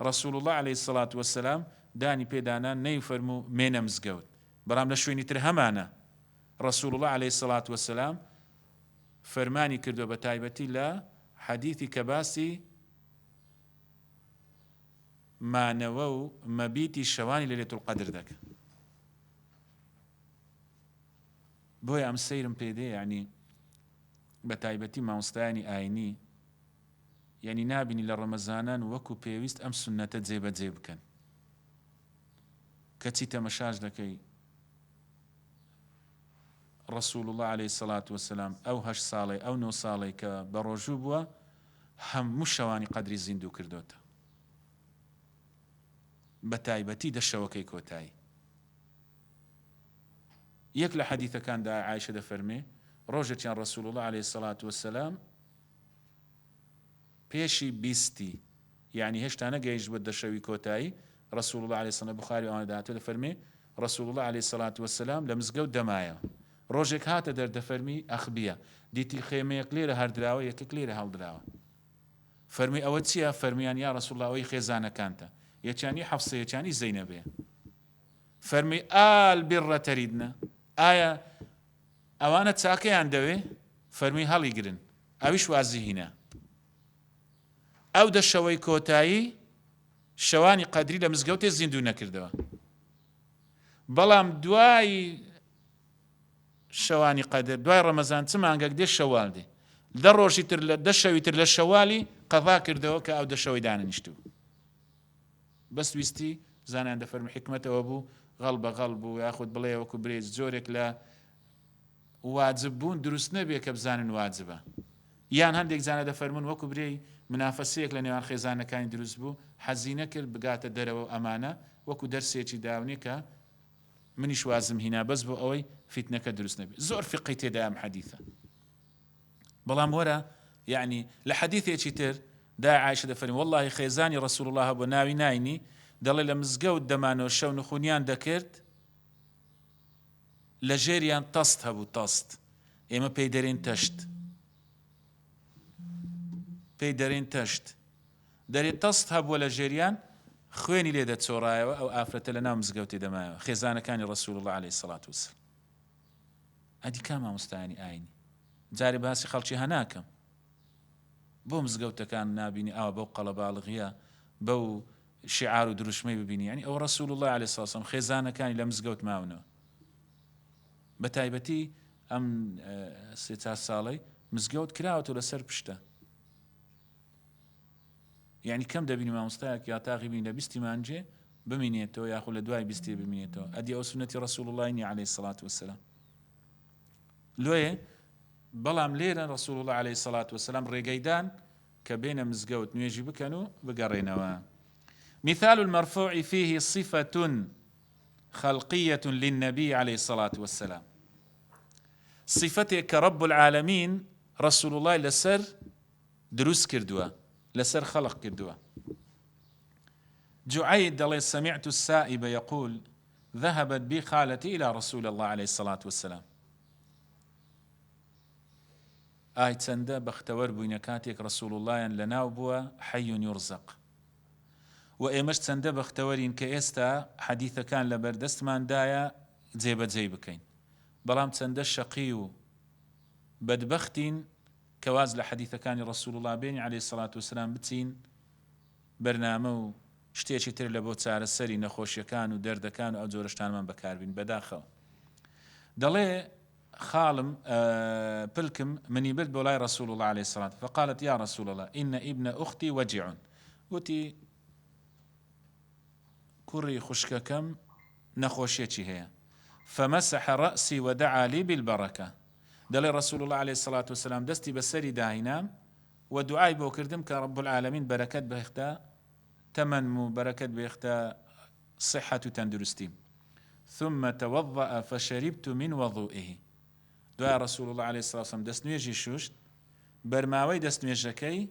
Speaker 1: رسول الله عليه الصلاة والسلام دانی پێدانا نەیفەرموو مێنە مزگەوت بەڵام لە شوێنی تر هەمانە رسول الله عليه الصلاة والسلام فرماني كردو بتايبتي لا حديثي كباسي ما نوو مبيتي الشواني ليلة القدر ذاك بوي ام سيرم بيدي يعني بتايبتي ما مستاني آيني يعني نابني لرمزانان وكو بيويست ام سنة زيب كان كتيتا مشاج دكي رسول الله عليه الصلاة والسلام أو هش صالي أو نو صالي كبروجوبوا هم مشواني قدري زندو كردوتا بتايبتي دشوكي كوتاي يكل حديث كان دا عائشة دا فرمي روجت يان رسول الله عليه الصلاة والسلام بيشي بيستي يعني هشت أنا جايج بدا شوي كوتاي رسول الله عليه الصلاة والسلام بخاري وأنا داتو دا فرمي رسول الله عليه الصلاة والسلام لمزقو دمايا ڕۆژێک هاتە دەردەفەرمی ئەخبیە دیتی خێمەیەک لێرە هەردراوە یەکێک لێرە هەڵدراوە فەرمی ئەوە چییە فەرمیان یا ڕەسوڵ الله ئەوەی خێزانەکانتە یەکیانی حەفسە یەکیانی زەینەبێ فەرمی ئال بیڕە تەریدنە ئایا ئەوانە چاکەیان دەوێ فەرمی هەڵیگرن ئەویش وازیهینە ئەو دە شەوەی کۆتایی شەوانی قەدری لە مزگەوتێ زیندوو نەکردەوە بەڵام دوای شەوانی قەدر دوای ڕەمەزان چ مانگەک دێ شەوال دێ دە ڕۆژی تر لە دە شەوی تر لە شەوالی قەضا کردەوە کە ئەو دە شەوەی دانەنیشتوو بەس ویستی زانیان دەفەرمی حکمەتەوە بوو غەڵ بە غەڵ بوو یاخود بڵێ وەکو برێز جۆرێک لە واجب بوون دروست نەبێ کە بزانن واجبە یان هەندێک زانە دەفەرمون وەکو برێی منافەسەیەک لە نێوان خێزانەکانی دروست بوو حەزی نەکرد بگاتە دەرەوە ئەمانە وەکو دەرسێکی داونی کە منیش وازم هینا بەس بۆ ئەوەی فیتنەکە دروست نەبێت زۆر فقی تێدا ئەم حەدیثە بەڵام وەرە یعنی لە حەدیثێکی تر دا عایشە دەفەرمی والله خێزانی ڕەسوڵ الله بۆ ناوی ناینی دەڵێ لە مزگەوت دەمانەوە شەو نخونیان دەکرد لە ژێریان تەست هەبوو تەست ئێمە پێی دەرێن تەشت پێی دەرێن تەشت دەرێت تەست هەبووە لە ژێریان خوێنی لێ دەچۆڕایەوە ئەو ئافرەتە لە ناو مزگەوتی دەمایەوە خێزانەکانی ڕەسوڵ الله عليه الصلاة والسلام ئەدی کا مامۆستایانی ئاینی جارێ باسی خەڵکی هەناکەم بۆ مزگەوتەکان نابینی ئەوە بەو قەڵەباڵغیە بەو شعار و دروشمەی ببینی ینی ئەو ڕەسوول الله عليه الصلاة والسلام خێزانەکانی لە مزگەوت ماونەوە بە تایبەتی ئەم سێ چوار ساڵەی مزگەوت کراوەتەوە لەسەر پشتە یعنی کەم دەبینی مامۆستایەک یا تاقی بین لە 20 مانجێ بمینێتەوە یاخود لە دوای 20 بمینێتەوە ئەدی ئەو سنەتی ڕەسوول الله نی عليه الصلاة والسلام لۆیە بەڵام لێرە ڕەسوول الله عليه الصلاة والسلام ڕێگەیدان کە بێنە مزگەوت نوێژی بکەن و بگەڕێنەوە. مثال المرفوع فيه صفة خلقية للنبي عليه الصلاة والسلام صفتك كرب العالمين رسول الله لسر دروس كردوا لسر خلق كردوا. جعيد الله سمعت السائب يقول ذهبت بي خالتي إلى رسول الله عليه الصلاة والسلام ئای چەندە بەختەوەر بووینە کاتێک ڕەسوول اللهیان لەناو بووە حەی یورزەق و ئێمەش چەندە بەختەوەرین کە ئێستا حەدیثەکان لە بەردەستماندایە جێبەجێ بکەین بەڵام چەندە شەقی و بەدبەختین کەواز لە حەدیثەکانی ڕەسوول الله بێنی عەلەیهی سەڵات وسەلام بچین بەرنامە و شتێکی تر لە بۆ چارەسەری نەخۆشیەکان و دەردەکان و ئەو جۆرە شتانمان بەکاربین بەداخەوە. دەڵێ خالم بلكم مني برد بولاي رسول الله عليه الصلاة فقالت يا رسول الله إن ابن أختي وجع وتي كري خشككم نخوشيتي هي فمسح رأسي ودعا لي بالبركة دلي رسول الله عليه الصلاة والسلام دستي بسري داهنام ودعاي بوكردم كرب العالمين بركات بيختا تمنمو بركات بيختا صحة تندرستي ثم توضأ فشربت من وضوئه دوای رسول الله عليه الصلاة والسلام دەست نوێژی شوشت بەرماوەی دەست نوێژەکەی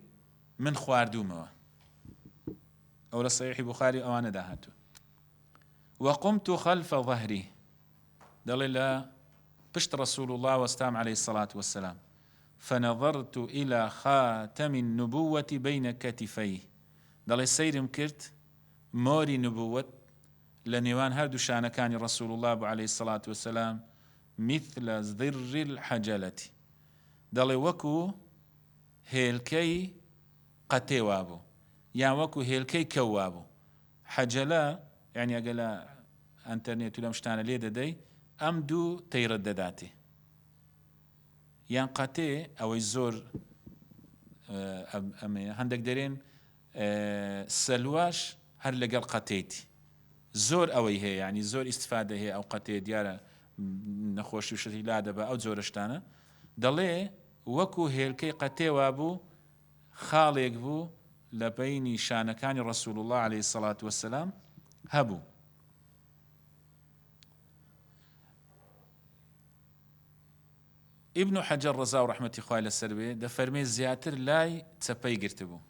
Speaker 1: من خواردومەوە ئەو لە صحیحی بوخاری ئەوانەدا هاتووە. وقمت خلف ظهري دەڵێ لە پشت رسول الله وەستام عليه الصلاة والسلام فنظرت إلى خاتم النبوة بين كتفيه دەڵێ سەیرم کرد مۆری نبووەت لە نێوان هەردوو شانەکانی رسول الله عليه الصلاة والسلام مثل زر الحجلة دەڵێ وەکو هێلکەی قەتێ وابوو یان وەکو هێلکەی کەو وابوو. حەجەلە یعنی ئەگە لە ئەنتەرنێت و لەم شتانە لێ دەدەی ئەم دوو تەیڕت دەداتێ یان قەتێ ئەوەی زۆر هەندێک دەرێن سەلواش هەر لەگەڵ قەتێتی زۆر ئەوەی هەیە ینی زۆر ئیستفادە هەیە ئەو قەتێ دیارە نەخۆشی و شتی لا دەبە ئەو جۆرە شتانە دەڵێ وەکو هێلکەی قەتێوا بوو خاڵێک بوو لە بەینی شانەکانی رسول الله عليه الصلاة والسلام هەبوو. ابن حجر ڕەزا و ڕەحمەتی خوای لەسەر بێ دەفەرمێ زیاتر لای چەپەی گرتبوو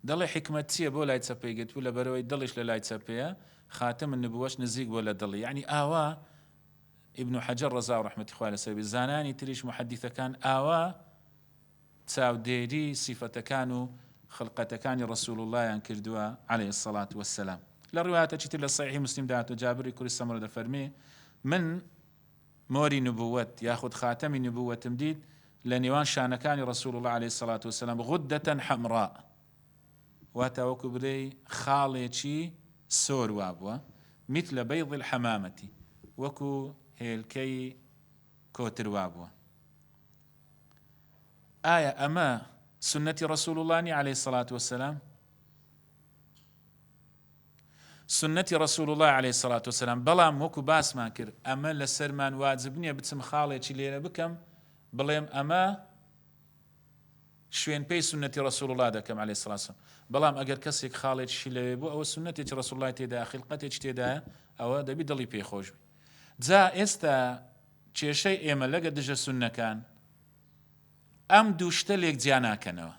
Speaker 1: دەڵێ حکمت چییە بۆ لای چەپەی گرتبوو لە بەرەوەی دڵیش لە لای چەپەیە خاتم النبوەش نزیک بۆ لە دڵی یعنی ئاوا ابن حجر ڕەزا و ڕەحمەتی خوای لەسەر بێ زانانی تریش محەدیثەکان ئاوا چاودێری سیفەتەکان و خلقەتەکانی رسول اللهیان کردووە عليه الصلاة والسلام. لە ڕوایەتێکی تر لە صحیح مسلم داهاتوە جابری کوڕی سەمرە دەفەرمێ من مۆری نبووەت یاخود خاتەمی نبووەتم دیت لە نێوان شانەکانی رسول الله عليه الصلاة والسلام غدة حمراء واتە وەکو برەی خاڵێکی سۆر وابووە مثل بيض الحمامة وەکو هێلکەی کۆتر وابووە. ئایا ئەمە سنەتی رسول الله عليه الصلاة والسلام؟ سنەتی رسول الله عليه الصلاة والسلام بەڵام وەکو باسمان کرد ئەمە لە سەرمان واجب نییە بچم خاڵێکی لێرە بکەم بڵێم ئەمە شوێن پێی سنەتی رسول الله دەکەم عليه الصلاة والسلام بەڵام ئەگەر کەسێک خاڵێکی لەوێ بوو ئەوە سنەتێکی رسول الله تێدایە خلقەتێکی تێدایە ئەوە دەبی دڵی پێی خۆش بی. جا ئێستا کێشەی ئێمە لەگە دژە سونەکان ئەم دوو شتە لێک جیا ناکەنەوە.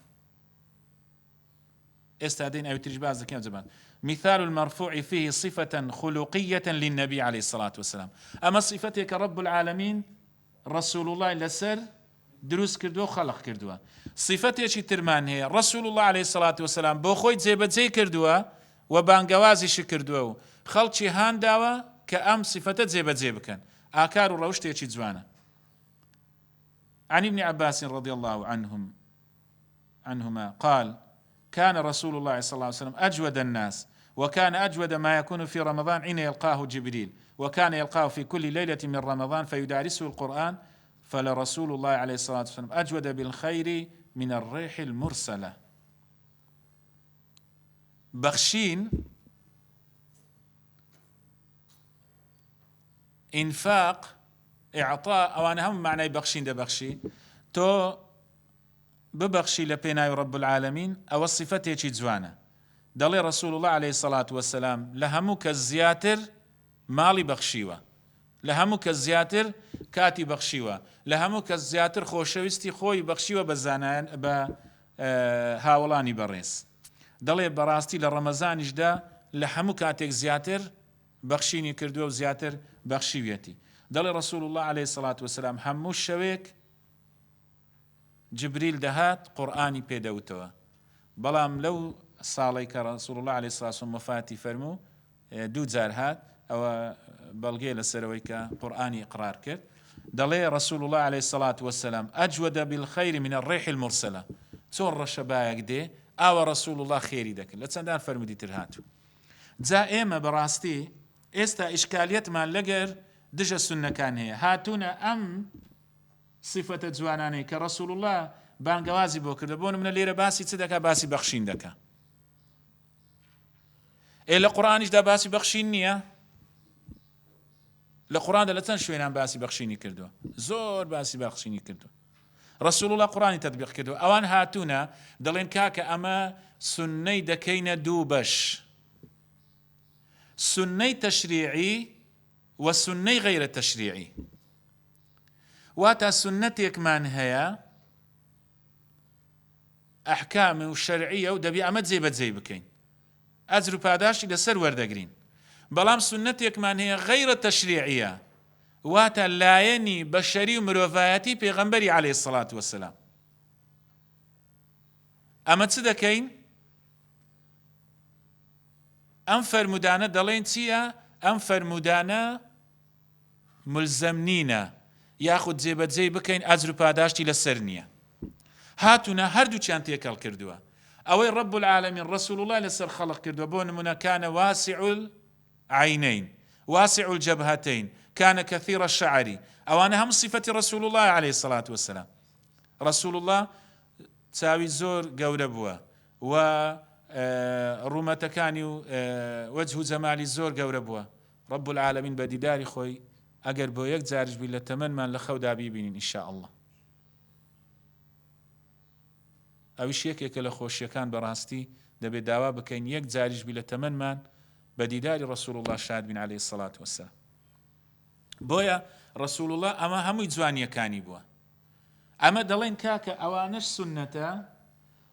Speaker 1: ئێستا دێن ئەوتریش باز دەکەم زەبان مثال المرفوع فيه صفة خلقية للنبي عليه الصلاة والسلام أما صفتك رب العالمين رسول الله لسر دروس كردو خلق كردو صفتك ترمان هي رسول الله عليه الصلاة والسلام بو خوي جێبەجێ کردووە و بانگەوازیش کردووە و خەڵکی هانداوە کە ئەم صفتە جێبەجێ بکەن ئاکار و ڕەوشتێکی جوانە. عن ابن عباس رضي الله عنهما قال كان رسول الله صلى الله عليه وسلم أجود الناس، وكان أجود ما يكون في رمضان حين يلقاه جبريل، وكان يلقاه في كل ليلة من رمضان فيدارسه القرآن، فلرسول الله عليه الصلاة والسلام أجود بالخير من الريح المرسلة. بخشين، إنفاق، إعطاء، أو أنا هم معنى بخشين ده بخشي تو ببخشي لبيناي رب العالمين أو الصفة يجي جوانا. دلي رسول الله عليه الصلاة والسلام لهمك الزياتر مالي بخشيوه، لهمك الزياتر كاتي بخشيوه، لهمك الزياتر خوشويستي خوي بخشيوه بزانان هاولاني بريس. دلي براستي لرمضان جدا لهمو كاتيك زياتر بخشيني كردو زياتر بخشيويتي. دلي رسول الله عليه الصلاة والسلام همو الشويك جبريل دهات قرآني بيدوتوا، بلام لو صاليك رسول الله عليه الصلاة والسلام وفاتي فرمو دو جار هات أو بلغي لسرويك قرآني إقرار كرد. دلي رسول الله عليه الصلاة والسلام أجود بالخير من الريح المرسلة. تون رشبايك دي أو رسول الله خيري دك لتسندان فرمو دي ترهاتو. جا إيما براستي إستا إشكاليت ما لقر دجا السنة كان هي هاتونا أم صفة جواناني كرسول الله بانقوازي بوكر دبون من الليرة باسي تصدقا باسي بخشين دكا إلا قرآنش دا باسي بخشين نية لقرآن دا لتن شوينان باسي بخشيني كردو زور باسي بخشيني كردو رسول الله قرآني تطبيق كردو أوان هاتونا دلين كاكا أما سني دكين دوبش سني تشريعي والسني غير التشريعي. واتا سنتك من هي أحكام الشرعية ودبي أمد زي بكين أزرو باداشي لسر وردقرين. بلام سنتك من هي غير التشريعية واتا لايني بشري ومروفاياتي بيغنبري عليه الصلاة والسلام. أما تصدقين أم فرمودانا دلين تيا أم فرمودانا ملزمنينا ياخد زي بكين أزرو باداشتي لسرنية هاتونا هردو چان تيكال كردوا أوي رب العالمين رسول الله لسر خلق كردوا بون منا كان واسع العينين واسع الجبهتين كان كثير الشعر أو أنا هم صفة رسول الله عليه الصلاة والسلام. رسول الله تساوي زور قوربوا و رومتكاني وجه زمالي زور قوربوا. رب العالمين بديداري خوي أجر بو يك زارج بلا تمن من لخو دابي بين إن شاء الله. أو شيء كلا خوش كان براستي دبي دعوة بكين يك زارج بلا تمن من بديدار رسول الله شاد بن عليه الصلاة والسلام. بويا رسول الله أما هم يزواني كاني بوا أما دلين كاكا أوانش سنة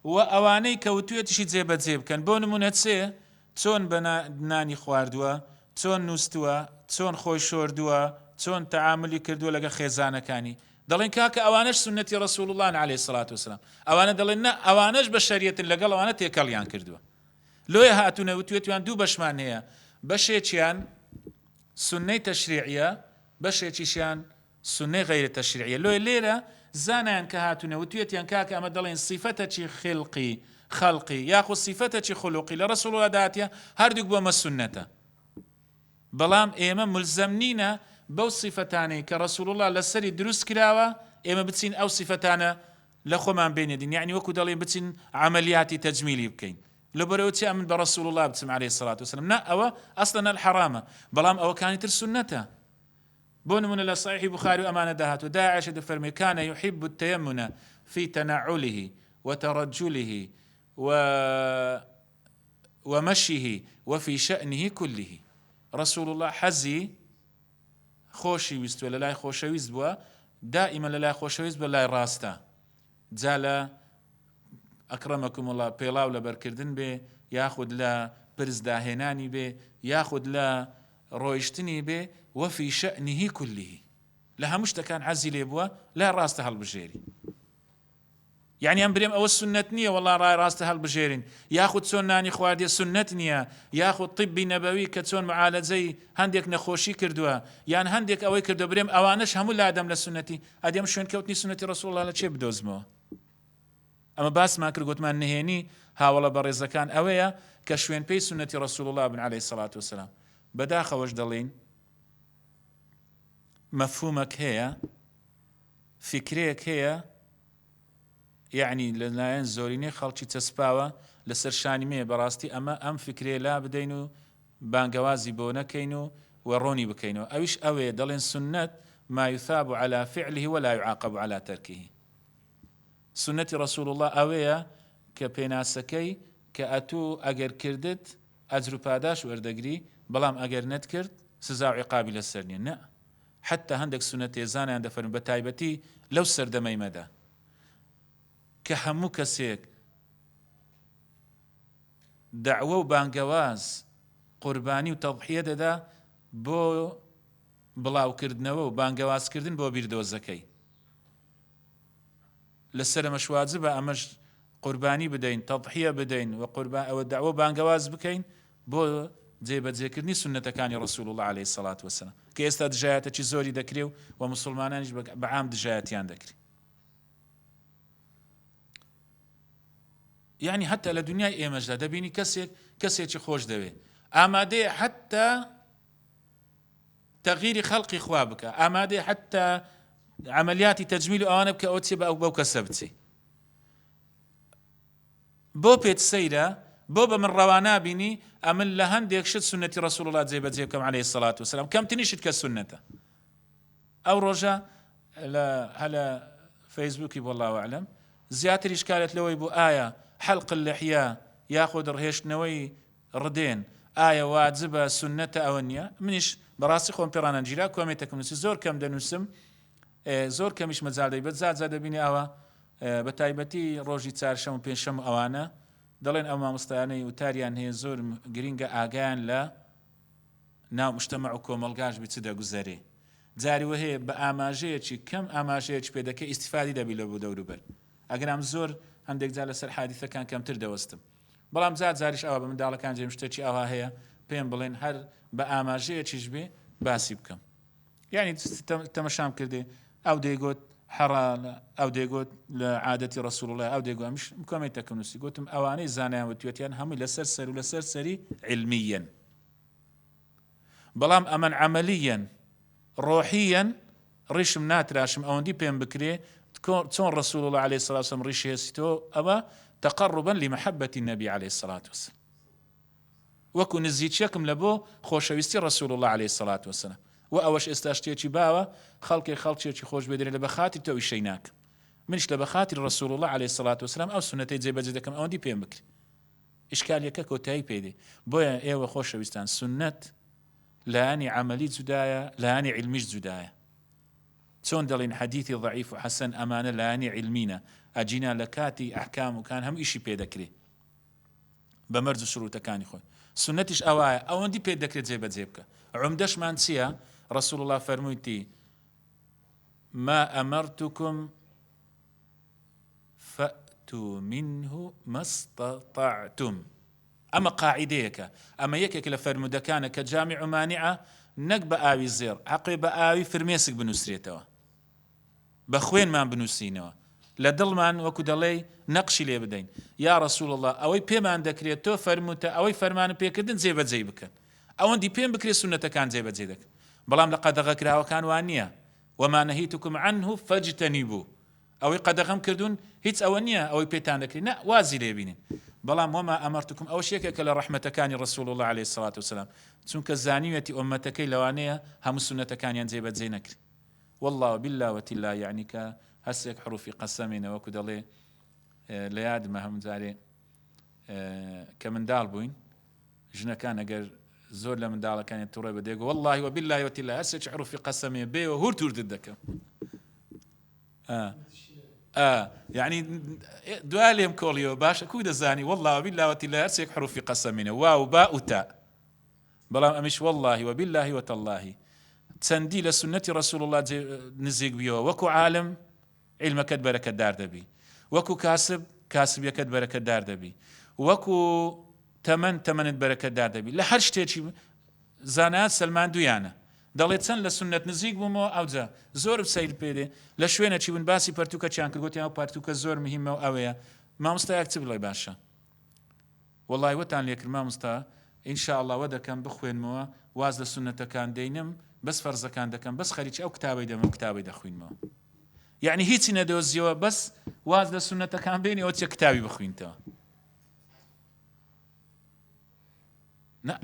Speaker 1: وأواني كوتوية تشي زيب كان بون منتسي تون بنا ناني خواردوا تون نوستوا تون خوي شوردوا تون تعاملي كردوا لقى خيزانة كاني دلين كاكا أوانش سنة رسول الله عليه الصلاة والسلام. أوانا دلين أوانش بشرية لقال أوانا تيكاليان كردوا لويا هاتونا وتويتوان دو بشمان هي بشيتيان سنة تشريعية بشيتيان سنة غير تشريعية. لويا ليلة زانان كهاتونا وتويتيان كاكا أما دلين صفتك خلقي ياخذ صفتك خلقي لرسول الله داتيا هردوك بوما السنة بلام إيما ملزمنينا بو صفتاني كرسول الله لسري دروس كراوة إيما بتسين أو صفتانا لخومان بين الدين يعني وكو دلين بتسين عملياتي تجميلي بكين لبروتي أمن برسول الله بتسم عليه الصلاة والسلام نا أو أصلا الحرامة بلام أو كانت السنة بون من الصحيح بخاري وأمانة دهات وداعش دفرمي كان يحب التيمن في تنعله وترجله ومشيه وفي شأنه كله. رسول الله حزي خوشي ويست ولا لا خوشي ويست بوا دائما لا خوشي ويست بلا راستا زالا أكرمكم الله بيلاو لبركردن بي ياخد لا برز داهناني بي ياخد لا رويشتني بي وفي شأنه كله لها مشتكان عزي ليبوا لا راستا هالبجيري يعني أمبريم أو السنة والله راي راسته هالبجيرين ياخد سناني خواردي سنة ياخد طبي نبوي كتسون معالة زي هنديك نخوشي كردوا يعني هنديك أوي كردوا بريم أوانش هم لا أدم للسنة أدم شون كوتني سنة رسول الله لشي بدوزمو ئەمە باسمان کرد گوتمان نهێنی هاوڵە بەڕێزەکان ئەوەیە کە شوێن پێی سنەتی ڕسوول الله بن عليه الصلاة والسلام. بەداخەوەش دەڵێن مەفهومەک هەیە، فکرەیەک هەیە، یعنی لەلایەن زۆرینەی خەڵکی چەسپاوە لەسەر شانی مێ بەڕاستی ئەمە ئەم فکرێ لا بدەین و بانگەوازی بۆ نەکەین و وەڕۆنی بکەینەوە. ئەویش ئەوەیە دەڵێن سنەت ما يثاب على فعله ولا يعاقب على تركه. سنەتی ڕسوول الله ئەوەیە کە پێناسەکەی کە ئەتوو ئەگەر کردت ئەجر و پاداش وەردەگری، بەڵام ئەگەر نەتکرد سزا و عقابی لەسەر نییە. نە، حتى هەندێک سونەتێزانیان دەفەرمون بە تایبەتی لەو سەردەمەی مەدا کە هەموو کەسێک دعوە و بانگەواز قوربانی و تەضحیە دەدا بۆ بڵاوکردنەوە و بانگەوازکردن بۆ بیردۆزەکەی. لەسەر ئەمەش واجبە ئەمەش قوربانی بدەین، تەضحیە بدەین و ئەوە دعوە و بانگەواز بکەین بۆ جێبەجێکردنی سنەتەکانی ڕسوول الله عليه الصلاة والسلام کە ئێستا دژایەتێکی زۆری دەکرێ و مسلمانانیش بەعام دژایەتیان دەکرێت. یعنی حتى لە دنیای ئێمەشدا دەبینی کەسێکی خۆش دەوێت ئامادەیە حتى تغییری خەڵقی خوا بکە، ئامادەیە حتى عملیاتی تەجمیل و ئەوانە بکە ئەو چێ بەو کەسە بچێ. بۆ پێت سەیرە، بۆ بە من ڕەوا بینی ئەمن لە هەندێک شت سنەتی ڕسوول الله جێبەجێ بکەم عليه الصلاة والسلام، کەمترینیشت کە سنەتە. ئەو ڕۆژە هەلە فەیسبووکی والله ئەعلەم زیاتریش کارێت لەوەی بوو ئایا حەلق اللحیە یاخود ڕهێشتنەوەی ڕدێن ئایا واجبە سنەتە ئەوە نییە. منیش بەڕاستی خۆم پێڕانەنجیرا کۆمێتێکم نووسی، زۆر کەم دەنووسم، زۆر کەمیش مەجال دەیبێت زاد دەبینی ئەوە بە تایبەتی ڕۆژی چوارشەم و پێنجشەم ئەوانە دەڵێن ئەو مامۆستایانەی وتاریان هەیە زۆر گرینگە ئاگایان لە ناو مجتەمەع و کۆمەڵگاش بێت چ دەگوزارێ. جاریوە هەیە بە ئاماژەیەکی کەم ئاماژەیەکی پێ دەکەی ئیستیفادی دەبی لە بۆ دەوروبەر. ئەگەرام زۆر هەندێک جار لەسەر حادیثەکان کەمتر دەوەستم، بەڵام جاریش ئەوە بە منداڵەکان جێم شتێکی ئەوها هەیە پێم بڵێن هەر بە ئاماژەیەکیش بێ باسی بکەم. یعنی تەمەشام کردێ ئەو دەیگوت حەرامە، ئەو دەیگوت لە عادەتی ڕسوول الله، ئەو دەیگوت ئەمش کۆمێتێکم نووسی، گوتم ئەوانەی زانایان وتوێتیان هەمووی لەسەر سەر و لەسەر سەری علمیەن، بەڵام ئەمەن عەمەلیەن ڕۆحیەن ڕیشم ناتراشم ئەوەندی پێم بکرێ چۆن ڕسوول الله عليه الصلاة والسلام ڕیشی هێستیتەوە ئەوە تقربا لمحبة النبي عليه الصلاة والسلام، وەکو نزیکیەکم لە بۆ خۆشەویستی ڕسوول الله عليه الصلاة والسلام. و ئەوەش ئێستا شتێکی باوە خەڵکێکی خۆش بێدرێ لە بەخاتی تۆ ئیشەی ناکەم، منیش لە بەخاتی ڕسوول الله عليه الصلاة والسلام ئەو سنەتەی جێبەجێ دەکەم ئەوەندی پێم بکرێ. ئیشکالیەکە کۆتایی پێدێ. بۆیە ئێوە خۆشەویستان سنەت لایانی عەمەلی جودایە، لایانی علمیش جودایە. چۆن دەڵێن حەدیثی ضعیف و حەسەن ئەمانە لایانی علمینە، ئەجینا لە کاتی ئەحکام و کان هەم ئیشی پێ دەکرێ بە مەرج و شروتەکانی خۆی. سنەتیش ئەوایە ئەوەندی پێ دەکرێت جێبەجێ بکە. عومدەشمان چییە؟ رسول الله فرمويتي ما أمرتكم فأتوا منه ما استطعتم. أما قاعديك أما يكك لفرمودكان كجامع مانعة نقب آوي زير عقب آوي فرميسك بنسريتوا بخوين ما بنسينوا لدلمان وكدلي نقشي لي بدين يا رسول الله أوي بيمان دكريتو فرموتا أوي فرمان بيكردن زيبت زيبكن أو أندي بيم بكري سنة كان زيبت زيدك بەڵام لە قەدەغەکراوەکان وان نییە وما نهيتكم عنه فاجتنبوه ئەوەی قەدەغەم کردوون هیچ ئەوە نییە ئەوەی پێتان دەکرێت نە وازی لێبینین بەڵام وما ئەمەرتکم ئەوە شێکێکە لە ڕەحمەتەکانی ڕسوول الله عليه الصلاة والسلام چونکە زانیوێتی ئومەتەکەی لەوانەیە هەموو سونەتەکانیان جێبەجێ نەکرد والله بالله وتلا یعنی کە هەستێک حروفی قەسەمینە وەکو دەڵێ لە یادمە هەموو جارێ کە منداڵ بووین ژنەکان ئەگەر زۆر لە منداڵەکانی تووڕێ بەدێگو والله وبالله وتلا هەستێک حروفی قەسەمێ بێوە هورت هورتت دەکەم يعني دوای لێم کۆڵیەوە باشە کوی دەزانی والله وبالله وتلا هەرسێک حروفی قەسەمینە واو با و تا بەڵام ئەمیش والله وبالله وتالله چەندی لە سنەتی ڕسوول الله نزیک بیەوە وەکو عالم علمەکەت بەرەکەتدار دەبی وەکو کاسبیەکەت بەرەکەتدار دەبی وەکو تەمەنت بەرەکەتدار دەبی لە هەر شتێکی زانایات سەلمان دویانە دەڵێت چەند لە سنەت نزیک بوومەوە ئەوجا زۆر سەیر پێدێ لە شوێنە چی بوون باسی پەرتووکە چیان کرد گوتیان ئەو پەرتووکە زۆر مهمە و ئەوەیە مامۆستایەک چ بڵێ باشە وەڵای وەتان لێکرد مامۆستا ئینشاءڵڵا وە دەکەم بخوێنمەوە واز لە سونەتەکان دەینم بەس فەرزەکان دەکەم بەس خەریکی ئەو کتابەی دەمە کتابی دەخوێنمەوە یعنی هیچی نەدۆزیەوە بەس واز لە سونەتەکان بێنی ئەو چێ کتابی بخوێنتەوە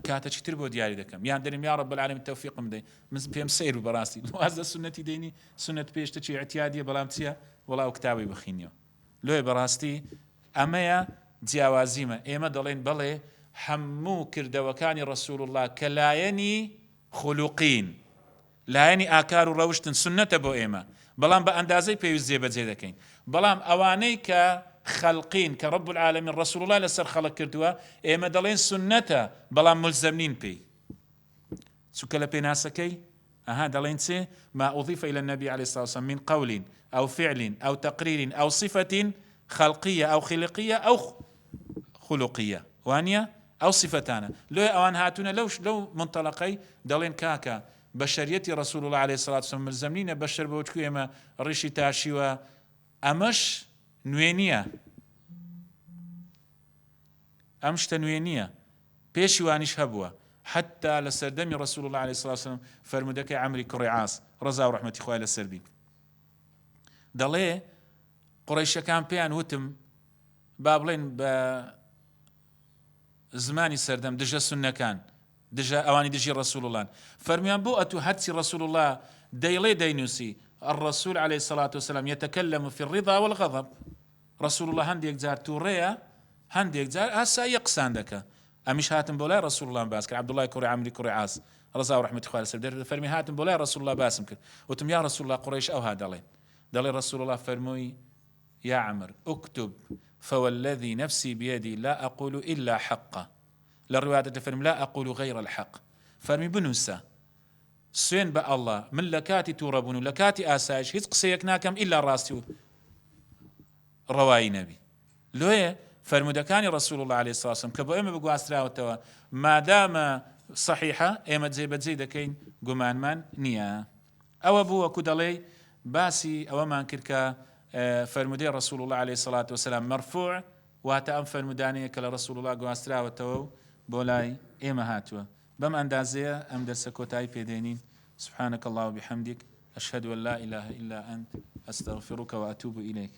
Speaker 1: کاتێکی تر بۆ دیاری دەکەم یان دەرم یا رب العالمین تەوفیقم بدەی من پێم سەیر و بەڕاستی واز لە سونەتی دەینی سونەت پێشتەچی اعتیادیە بەڵام چییە وەڵاو کتابی بخوێنیەوە لۆی بەڕاستی ئەمەیە جیاوازیمە ئێمە دەڵێن بەڵێ هەموو کردەوەکانی ڕەسوول الله کە لایەنی خولوقین لایەنی ئاکار و ڕەوشتن سنەتە بۆ ئێمە بەڵام بە ئەندازەی پێویست جێبەجێ دەکەین بەڵام ئەوانەی کە خەڵقین کە رب العالمین ڕەسوول الله لەسەر خەڵق کردووە ئێمە دەڵێن سنەتە بەڵام ملزەم نین پێی چونکە لە پێناسەکەی دەڵێن چێ ما أضيف إلى النبي عليه الصلاة والسلام من قول أو فعل أو تقرير أو صفة خلقية أو خلقية أو خلقية وانيا أو صفتانا لو أوان هاتونا لو منطلقي دلين كاكا بشرية رسول الله عليه الصلاة والسلام ملزمين بشر بوجكو إما ريشي تاشيوا أمش نوينية أمش تنوينية بيشي وانيش هبوا حتى لسردمي رسول الله عليه الصلاة والسلام فرمودك عمري كري عاص رضا ورحمة إخوة للسربي دلي قريش كان بيان وتم بابلين زمانی سەردەم دژە سونەکان دژە ئەوانی دژی ڕەسوول الله فەرمیان بۆ ئەتو هەرچی ڕەسوول الله دەیڵێ دەینووسی الرسول عليه الصلاة والسلام يتكلم في الرضا والغضب رسول الله هەندێک جار تووڕەیە هەندێک جار ئاسایی قسان دەکە ئەمیش هاتم بۆ لای ڕەسوول الله باس کرد عەبدوڵڵای کوڕی عەمری کوڕی عاس ڕەزا و ڕەحمەتی خوا لەسەر فەرمی هاتم بۆ لای ڕەسوول الله باسم کرد وتم یا ڕەسوول الله قوڕیش ئەوها دەڵێ ڕەسوول الله فەرمووی يا عمر اكتب فوالذي نفسي بيدي لا أقول إلا حقا للرواية تفرم لا أقول غير الحق فرمي بنوسا سوين بأ الله من لكاتي توربون لكاتي آسايش هيت قسيك ناكم إلا راستي رواي نبي لويه فرمودكاني رسول الله عليه الصلاة والسلام كبو إما بقوا أسرا وتوا ما دام صحيحة إما زيد كين قمان من نيا أو أبو وكدلي باسي أو ما انكركا فرمودي رسول الله عليه الصلاة والسلام مرفوع واتأم فرمودانية كلا رسول الله قواسترا وتوو بولاي إيما هاتوا بم أندازية أم درسكوتاي بيدينين سبحانك الله وبحمدك أشهد أن لا إله إلا أنت أستغفرك وأتوب إليك